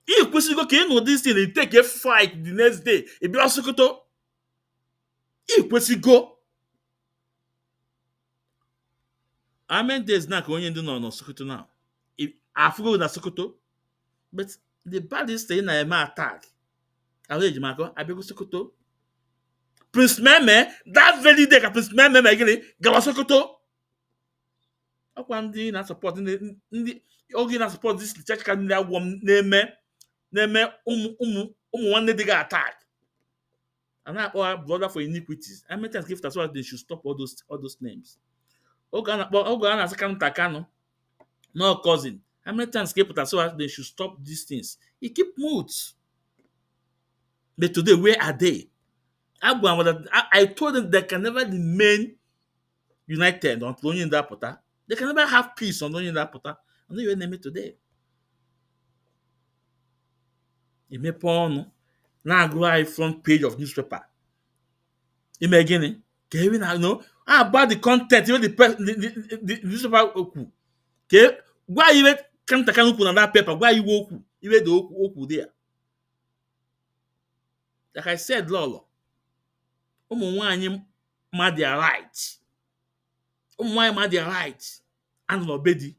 Ikwesị go ka no this thing take a fight the next day. E be Sokoto. Ikwesị go. How many days now ka onye ndị nọ Sokoto now? Afugo na Sokoto. But the baddest thing na eme attack. Awe ejimako abego Sokoto. Prince Meme, that very day ka Prince Meme gịnị gawa Sokoto. Ọkwa ndị na support ndị oge na support this church ka ndị agwọ na-eme ụmụ nwanne dị ga attack. And I our brother for iniquities. I mean, give that's why they should stop all those names. Oge a na-asị Counter Kanu, no cousin. How many times keep that's why they should stop these things? He keep mute. But today, where are they? I told them they can never remain united on in that pota. They can never have peace on in that pota. And you name it today. You may porn now go front page of newspaper. You may again, Kevin, I know about the content, even the newspaper Okwu. Okay, why you can't take on that paper? Why you Okwu? You the Okwu there. Like I said, Lolo. Ụmụ nwaanyị ma their right. Ụmụ nwaanyị ma their right. And n'obedi.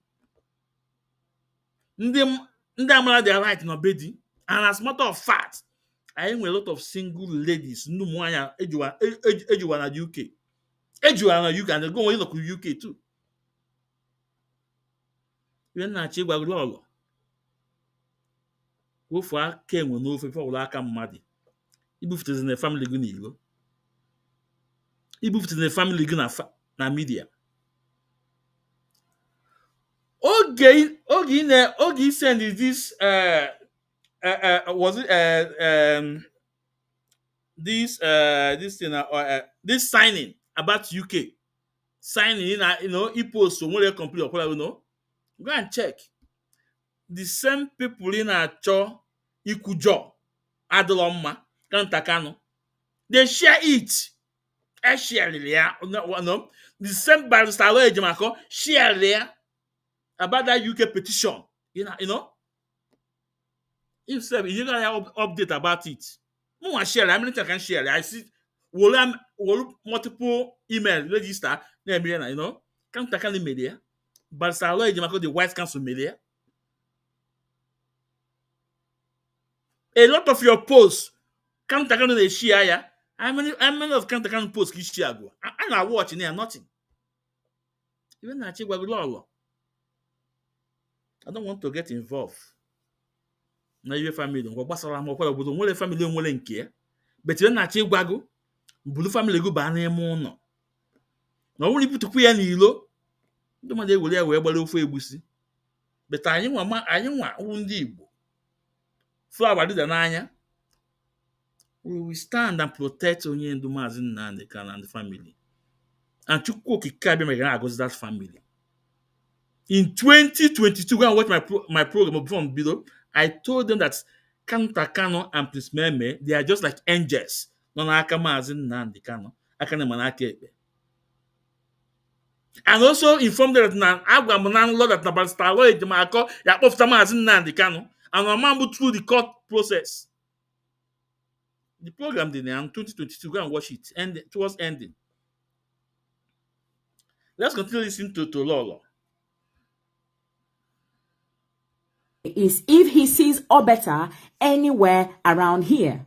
Ndị amara their right n'obedi. And as a matter of fact, I know a lot of single ladies. Ndị ụmụ nwaanyị ejiwa na UK. Ejiwa na UK and they go to UK too. Ihe na-achị gwa Lolo. Wofu aka enwe n'ofe fe ọbụla aka mmadụ. Ibufutezi na family gị n'ilo. Ibufutezi na family gị na media. Oge send this was it this thing this signing about UK signing he post so one complete or whatever go and check the same people in achọ ikujo adolomma Counter Kanu they share it share no the same barrister Ejimako share there about that UK petition you know if you got update about it no share how many times I can share I see multiple email register you know Counter Kanu media barrister Ejimako the White Council media a lot of your posts Counter Kanu they share ya. How many of Counter Kanu posts can share go? I'm not watching here, nothing. Even na chigwa Lolo. I don't want to get involved. Na your family, ngo gbasara mo kwa obodo nwere family nwere nke. But even na chigwa go, bulu family go baa n'ime ụlọ na ọ bụrụ ibutukwu ya n'ilo ndị mmadụ ewere ya wee gbara ofe egwusi beta anyị nwa wụ ndị Igbo fụ agbadida n'anya we will stand and protect onye ndu Maazị Nnamdi Kanu and the family and Chukwu Okike abịa mere na-agọzi that family. In 2022, when I watched my program before below, I told them that Kanu and Prince Meme, they are just like angels. No n'aka Maazị Nnamdi Kanu, aka na n'aka ekpe. And also informed them that na agwa m na Lord that na Barrister Lawyer Ejimakor ya kpọpụta Maazị Nnamdi Kanu and ọmambụ through the court process. The program did in 2022. Go and watch it. And towards ending. Let's continue listening to Lolo. Is if he sees Obeta anywhere around here.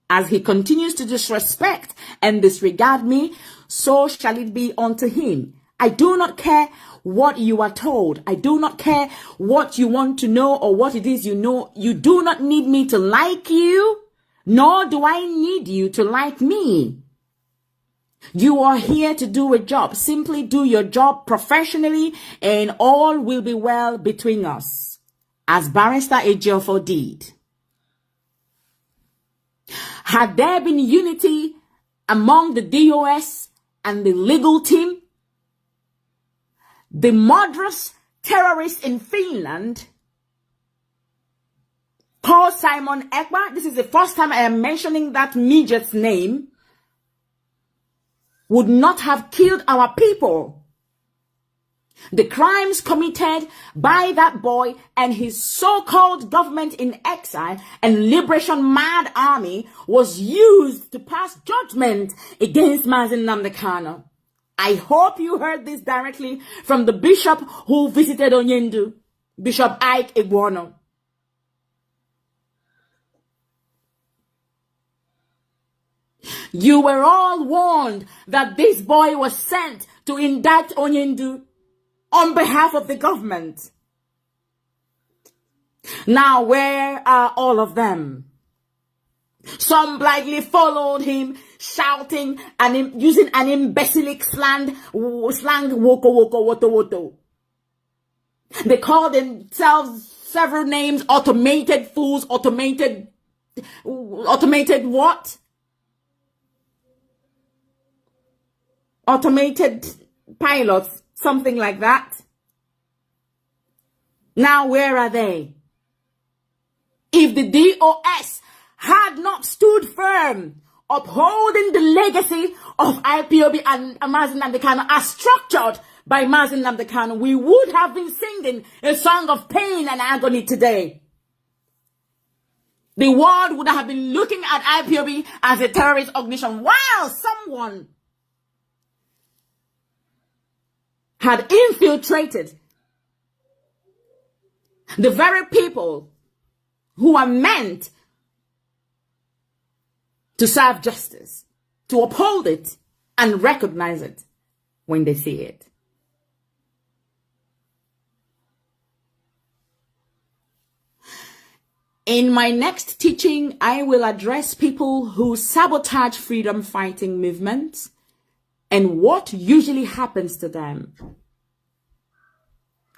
As he continues to disrespect and disregard me, so shall it be unto him. I do not care what you are told. I do not care what you want to know or what it is you know. You do not need me to like you, nor do I need you to like me. You are here to do a job. Simply do your job professionally and all will be well between us, as Barrister Ejiofor did. Had there been unity among the DOS and the legal team, the murderous terrorist in Finland, Paul Simon Ekpa, this is the first time I am mentioning that midget's name, would not have killed our people. The crimes committed by that boy and his so-called government in exile and liberation mad army was used to pass judgment against Mazi Nnamdi Kanu. I hope you heard this directly from the bishop who visited Onyendu, Bishop Ike Egwono. You were all warned that this boy was sent to indict Onyendu on behalf of the government. Now, where are all of them? Some blindly followed him, shouting and using an imbecilic slang, woko woko woto woto. They called themselves several names: automated fools, automated what? Automated pilots, something like that. Now, where are they? If the DOS had not stood firm, upholding the legacy of IPOB and Mazi Nnamdi Kanu as structured by Mazi Nnamdi Kanu, we would have been singing a song of pain and agony today. The world would have been looking at IPOB as a terrorist organization, while someone had infiltrated the very people who are meant to serve justice, to uphold it and recognize it when they see it. In my next teaching, I will address people who sabotage freedom fighting movements and what usually happens to them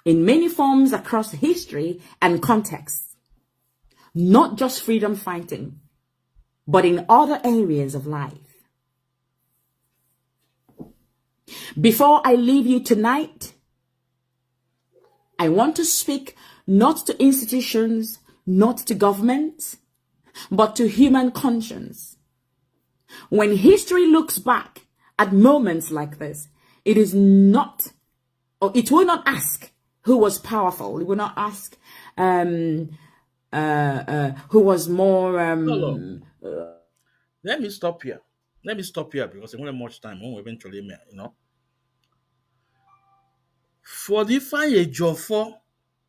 in many forms across history and contexts, not just freedom fighting, but in other areas of life. Before I leave you tonight, I want to speak not to institutions, not to governments, but to human conscience. When history looks back at moments like this, it is not, or it will not ask who was powerful. It will not ask who was more. Let me stop here. Because I don't have much time. I won't eventually, For the Ifeanyi Ejiofor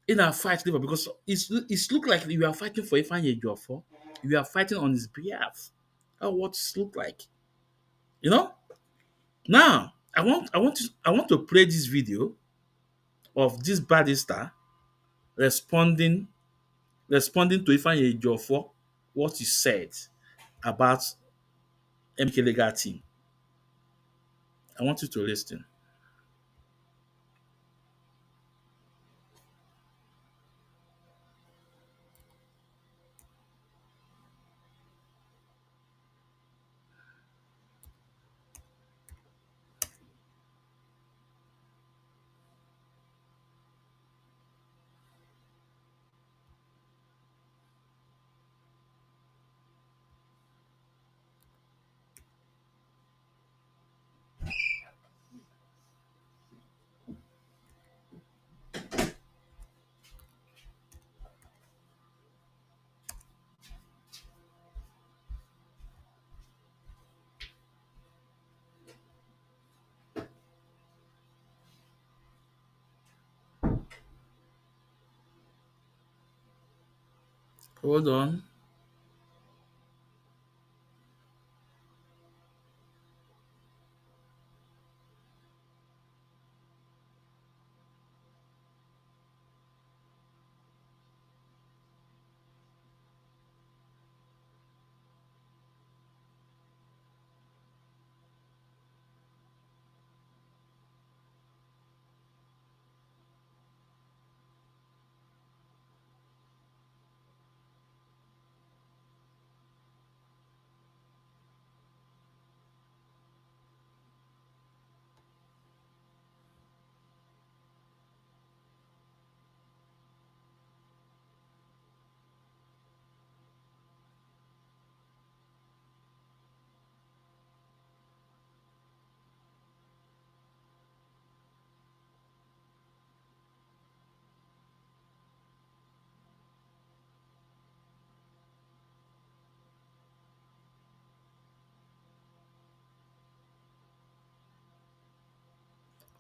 in our fight, because it's look like you are fighting for Ifeanyi Ejiofor. You are fighting on his behalf. That's what it look like. Now, I want to play this video of this barrister responding to Ifeanyi Ejiofor, what he said about MK legal team. I want you to listen. Hold on.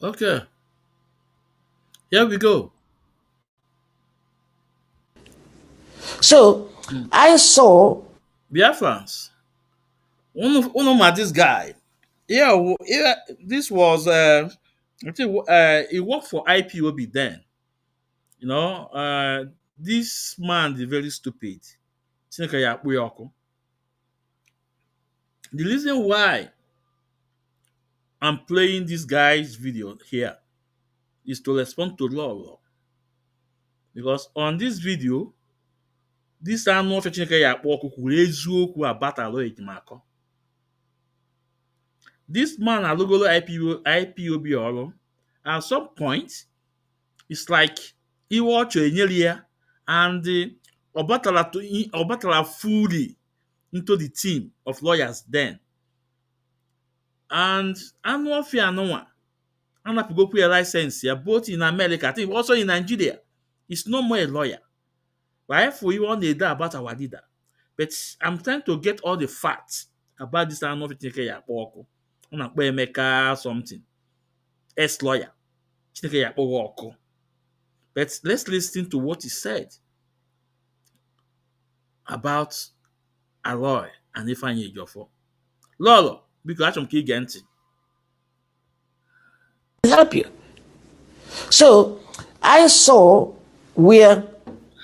Okay, here we go. So I saw. Biafrans. One of this guy. Yeah, yeah, this was I think he worked for IPOB then. You know, this man is very stupid. Chineke ya akpụ ya ọkụ. The reason why I'm playing this guy's video here is to respond to Lolo. Because on this video, this anụ ọfịa Chineke ya akpụ ọkụ kwuru eziokwu abatalo ejimakọ. This man alụgolo IPOB ọrụ. At some point, it's like iwe ọchọ enyere ya and Obatala fully into the team of lawyers then. And anụ ọfịa anụnwa anapụgokwu ya license ya both in America, I think also in Nigeria. He's no more a lawyer. Right? For you on the day about our leader. But I'm trying to get all the facts about this anụ ọfịa Chineke ya akpọ ọkụ. Ọ na-akpọ Emeka something. Ex-lawyer. Chineke ya akpọ ọkụ. But let's listen to what he said about Aloy and Ifeanyi Ejiofor. Lolo, biko achọrọ m ka ị gee ntị. Help you. So I saw where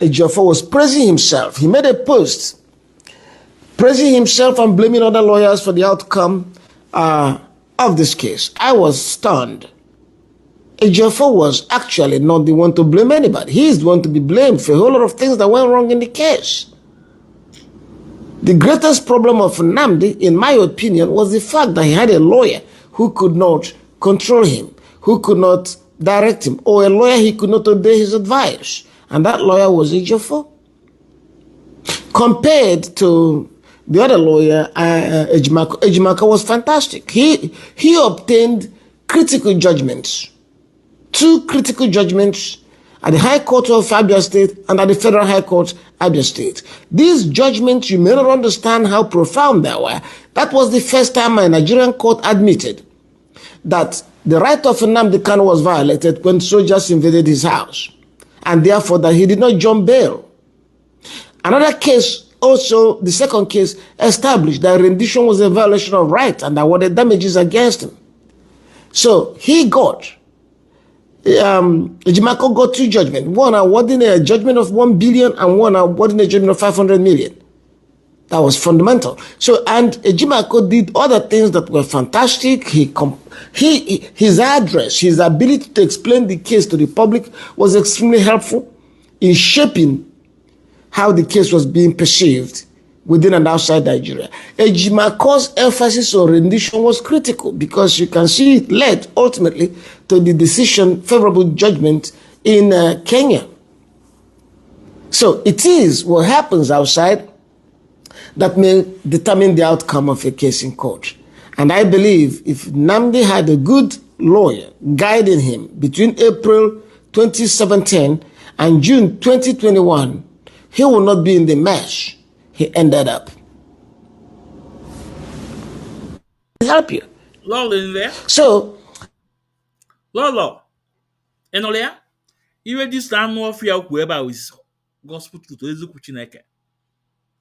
Ejiofor was praising himself. He made a post praising himself and blaming other lawyers for the outcome of this case. I was stunned. Ejiofor was actually not the one to blame anybody. He is the one to be blamed for a whole lot of things that went wrong in the case. The greatest problem of Nnamdi, in my opinion, was the fact that he had a lawyer who could not control him, who could not direct him, or a lawyer he could not obey his advice. And that lawyer was Ejiofor. Compared to the other lawyer, Ejimaka was fantastic. He obtained critical judgments, 2 critical judgments at the High Court of Abia State and at the Federal High Court, Abia State. These judgments, you may not understand how profound they were. That was the first time a Nigerian court admitted that the right of Nnamdi Kanu was violated when soldiers invaded his house, and therefore that he did not jump bail. Another case, also the second case, established that rendition was a violation of right and awarded damages against him. So he got Ejimako got 2 judgments, one awarding a judgment of 1 billion and one awarding a judgment of 500 million. That was fundamental. So, and Ejimako did other things that were fantastic. His address, his ability to explain the case to the public was extremely helpful in shaping how the case was being perceived within and outside Nigeria. Ejimako's emphasis on rendition was critical because you can see it led ultimately to the decision, favorable judgment in Kenya. So it is what happens outside that may determine the outcome of a case in court. And I believe if Namdi had a good lawyer guiding him between April 2017 and June 2021, he will not be in the mess he ended up. Help you. Lolo in there. So, Lolo. Enolia. Even this time of fear whoever is gospel truth eziokwu Chineke.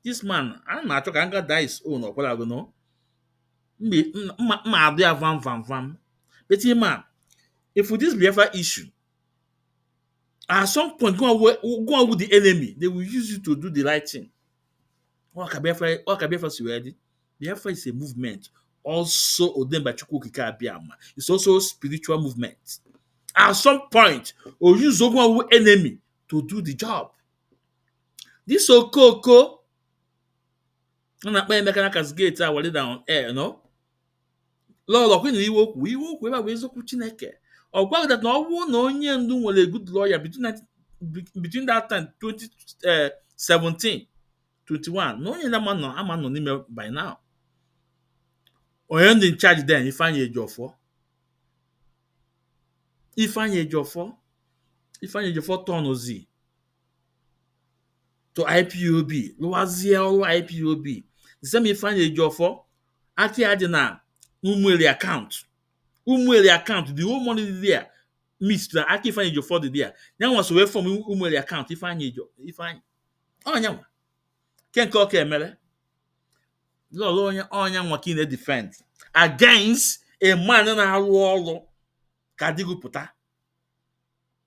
This man, I'm not talking about that his own or what I don't know. Ma do vam. But man, if with this Biafra issue, at some point go on with the enemy, they will use you to do the right thing. What can Biafra see ready? Biafra is a movement. Also ordained by Chukwu Okike Abiama. It's also a spiritual movement. At some point, or use Ogun enemy to do the job. This Okoko, I'm not playing mechanical gate, I will down air, no? Lolo, when we woke, ebe bụ eziokwu Chineke. Ọ gwaghị that na ọ bụrụ na onye ndu nwere a good lawyer between that time 2017 21 na onye ama nọ n'ime by now. Onye ndị in charge then Ifeanyi Ejiofor turn ozi to IPOB, lụwazie ọrụ IPOB. The same Ifeanyi Ejiofor aka ya dị na Umueri account, the whole money is there. Mr. Aki Ifeanyi Ejiofor dị there. Now was away from Umueri account Ifeanyi. Onyanwa. Kenke oke emere. Lolo onyanwa ka ị na-defend against a man na-arụ ọrụ ka digụpụta.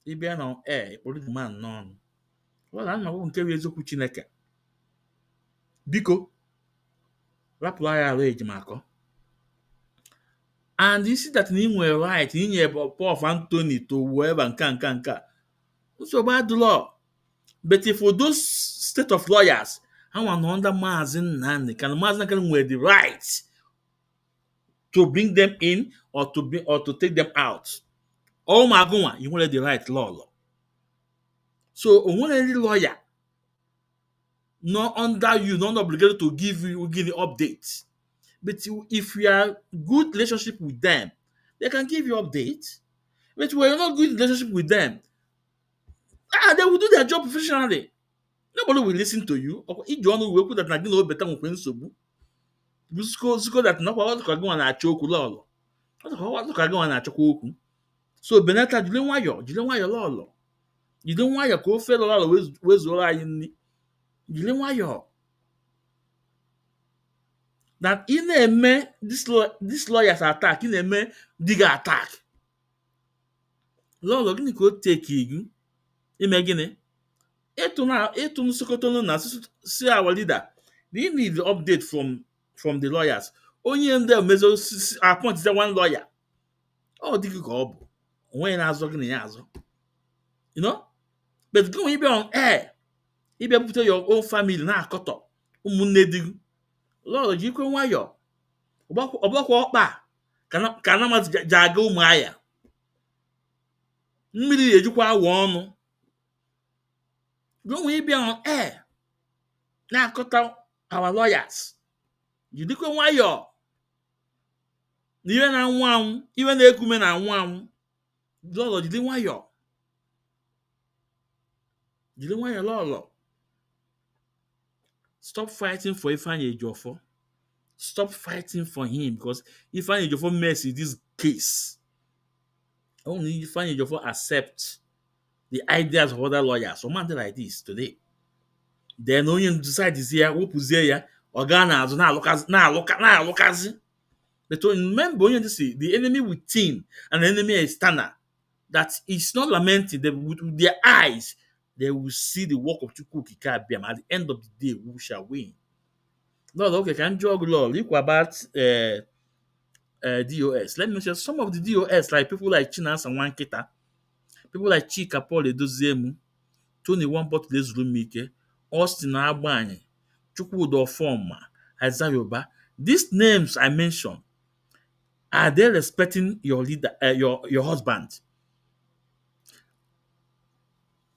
Ịbịa na ịkpụrụ the man n'ọnụ. Wala na ọ nke eziokwu Chineke. Biko rapụ ya arụ Ejimako. And you see that in were right, in your Paul of Anthony to whoever nka. So bad the law. But if for those state of lawyers, I want under Mazin and can Mazin wear the right to bring them in or to take them out. Oh my god, you want the right law. So when any lawyer not under you, not obligated to give you updates. But if you are good relationship with them, they can give you updates. But when you're not good relationship with them, they will do their job professionally. Nobody will listen to you. If you want to work that again, no better when so. Because that not what can go on a choke lolo. What can go on a choke. So Benetta, you don't want your lolo. You don't want your co-fellow always all in. You don't want your that in a man this lawyer's attack in a man digger attack. Lolo gini ko take you. Imagine Etu Sokoto na see our leader. They need the update from the lawyers. Only in them measure appoint one lawyer. Oh, digi ko obu. When azo gini azo. You know? But go be on air. If you put your own family na akoto. Umunne digu. Lord, jikwe nwayo. Ogbakwa okpa. Kana ma jaga ụmụaya. Mmiri ejikwa awa ọnụ. Go we be on air. Now cut out our lawyers. You dikwe nwayo. Even na nwa even na ekume na nwa Lolo jide nwayo. Jide nwayo Lolo. Stop fighting for Ifeanyi Ejiofor. Stop fighting for him because Ifeanyi Ejiofor mess in this case. Only Ifeanyi Ejiofor accept the ideas of other lawyers. Something like this today. Then only decide this here, whoopzie ya, organa azu na alokazi. But remember, only the enemy within and the enemy external. That is not lamenting them with their eyes. They will see the work of Chukwu Okike Abiama. At the end of the day, who shall win? Lord, okay, can jog Lord. Look about DOS. Let me share some of the DOS, like people like Chinas and Wankita, people like Chika Paul Edoziemu, Tony Wambot Lezurumike, Austin Agbanye, Chukwudo Forma, Azayoba. These names I mentioned, are they respecting your leader, your husband?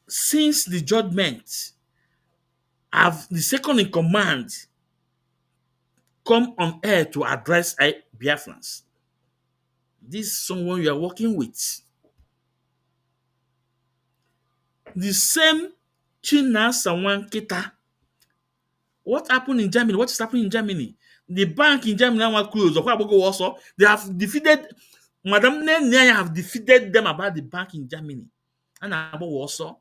Since the judgment, have the second in command come on air to address Biafrans? This is someone you are working with. The same Chinasa Wankita. What happened in Germany? What is happening in Germany? The bank in Germany now closed. Also, they have defeated Madam Nenya have defeated them about the bank in Germany. And about also.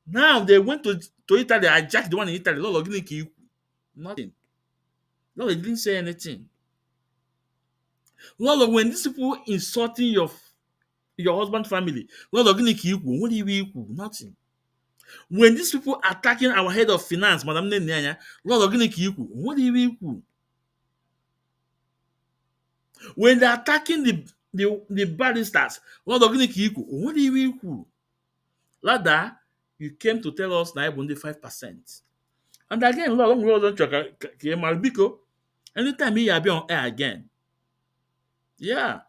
Now they went to Italy, hijacked the one in Italy. Lolo didn't kill nothing. Lolo didn't say anything. Lolo, when these people insulting your husband's family, Lolo didn't kill what do you equal? Nothing. When these people attacking our head of finance, Madam Nenya, Lolo didn't kill what do you equal? When they're attacking the barristers, Lolo didn't kill what do you equal? Rather, you came to tell us now only 5%. And again, Lolo don't check Biko. Anytime he be on air again, yeah,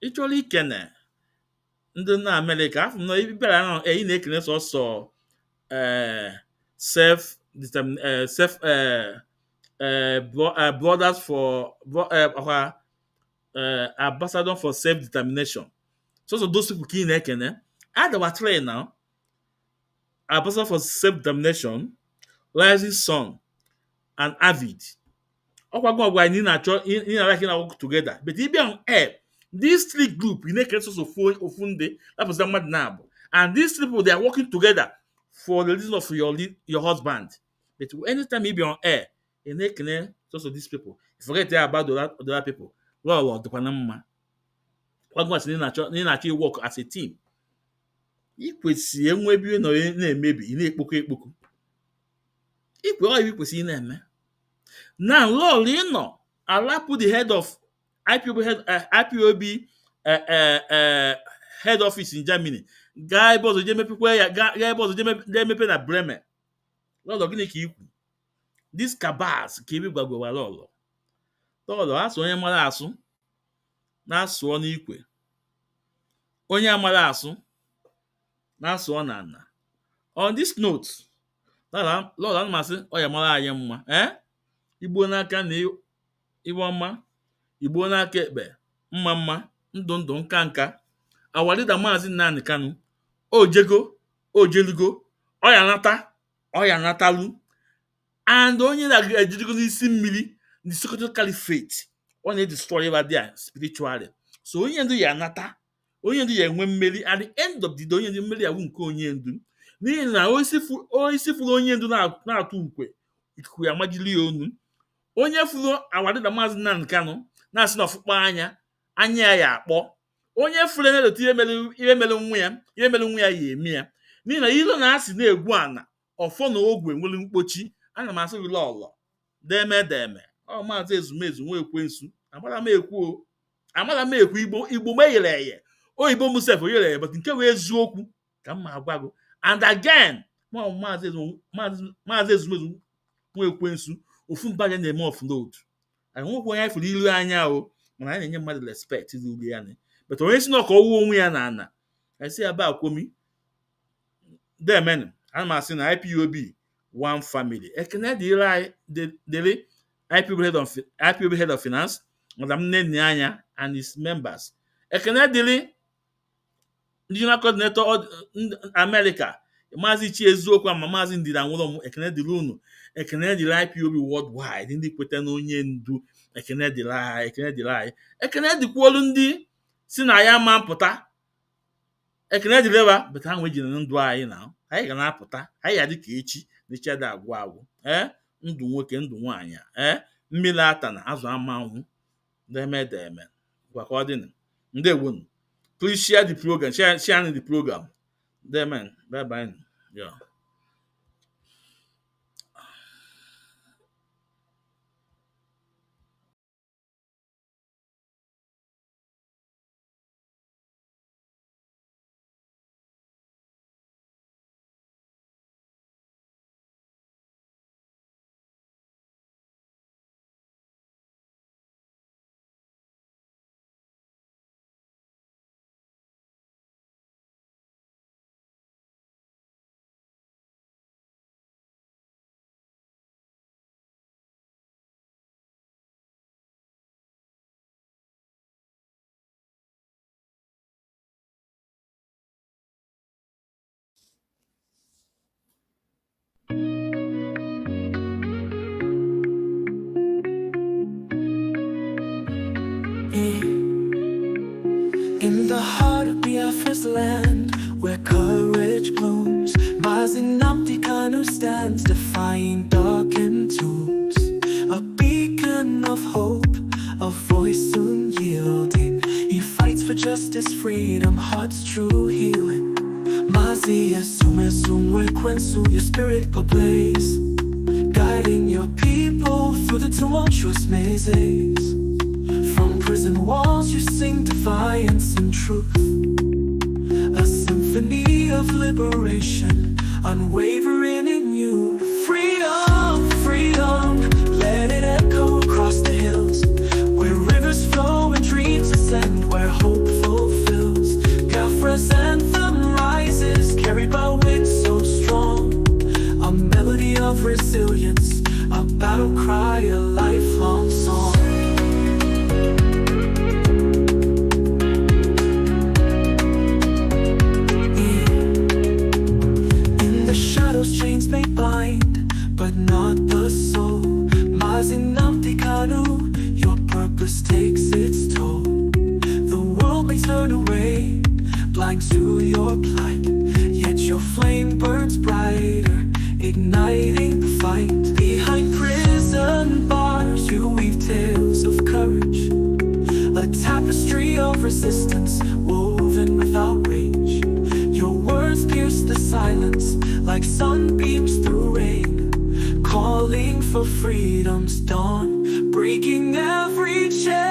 actually can ndị na Amerịka afọ na ebe bịara na ị na-ekene sọsọ self self brothers for ambassador for self determination. So those people ka ị na-ekene adawa three now, ambassador for self determination, rising sun, and avid. Ọgwa anyị na-achọ ị na-like na work together, but if on air, these three group you make so ofu ndị apụta mmadụ na-abụ, and these people they are working together for the reason of your husband. But anytime you be on air, you na-ekene so these people, you forget about the other people. Lọlọ dịkwa na mma. Ọgwa sị na ị na-achọ work as a team. Ị kwesịrị enwe ebe nọ na-emebi ị na-ekpoko ekpoko. Ị kwesịrị na-eme. Now, Lord, you know, Allah put the head of IPOB head office in Germany. Guy boss guy boss mepe na Bremen. Lord, gịnị ka ikwu? This cabals ka ebe gbagwara Lord. Lord, asụ onye mara asụ na-asụọ n'ikwe. Onye amara asụ na-asụọ n'ana. On this note, Lord, ana m asị ọ ya mara anyị mma. Igbo n'aka na iwe ọma, Igbo n'aka ekpe, mma mma, ndụ ndụ nka nka. Our leader Maazị Nnamdi Kanu, ojego, ojelugo, ọya natalu, and onye na-ejigo n'isi mmiri, the Sokoto Caliphate, ọ na-destroy over there spiritually. So onye ndu ya nata, onye ndu ya enwe mmeri, at the end of the day, onye ndu mmeri ya bụ nke onye ndu. N'ihi na oisi furu onye ndu na-atụ ukwe, ikuku ya majili ya onu. Onye furu awadịda Maazị Nnamdi Kanu na-asị na ọfụkpa anya ya akpọ. Onye furu na-elote ihe mere nwa ya ya eme ya. N'ihi na ilo na-asị na-egwu ana ọfọ na ogwe nwere mkpochi. Ana m asị gị Lọlọ deme ọ Maazị Ezumezu nwa ekwensu. Amara m ekwu Igbo m eyere eye, oyibo m sef oyere eye, but nke wee eziokwu ka m ma agwa gị. And again, Maazị Ezumezu nwa ekwensu, ofu mbaja na-eme offload. Anyị nwekwa onye ifuru ilu anya o, mana anyị na-enye mmadụ respect ilu ya ni. But onye si na ọka ọwụwa onwe ya na ana, anyị si ya ba akwomi. Demen, ana m asị na IPOB one family. Ekene dịrị IPOB head of finance, Madam Nnenni Anya and his members. Ekene dịrị regional coordinator America, Maazị Chieziokwu ama Maazị Ndidi Anwụlọm. Ekene dịrị unu. Ekene dịrị IPOB worldwide, ndị kweta na onye ndu. Ekene dịrị anyị. Ekene dịkwuolu ndị si na ya ma mpụta. Ekene dịrị eba, but ha nwe ji na ndụ anyị na anyị ga na-apụta. Anyị ya dịka echi n'echi ada agwụ ndụ nwoke ndụ nwaanyị mmiri ata na azụ amanwụ deme gwa ka ọ dị. Ndewonu. Please share the program. Share the program. Amen. Bye bye. Yeah. stands defying darkened tombs, a beacon of hope, a voice unyielding. He fights for justice, freedom, heart's true healing. Mazi asume sumwe kwensu, your spirit ablaze, guiding your people through the tumultuous mazes. From prison walls you sing defiance and truth, a symphony of liberation, unwavering in you. Freedom, freedom, let it echo across the hills, where rivers flow and dreams ascend, where hope fulfills. Gafra's anthem rises, carried by wind so strong, a melody of resilience, a battle cry, a lifelong song. Chains may bind, but not the soul. Mazinamti Kanu, your purpose takes its toll. The world may turn away, blind to your plight, yet your flame burns brighter, igniting the fight. Behind prison bars you weave tales of courage, a tapestry of resistance woven without rage. Your words pierce the silence like sunbeams through rain, calling for freedom's dawn, breaking every chain.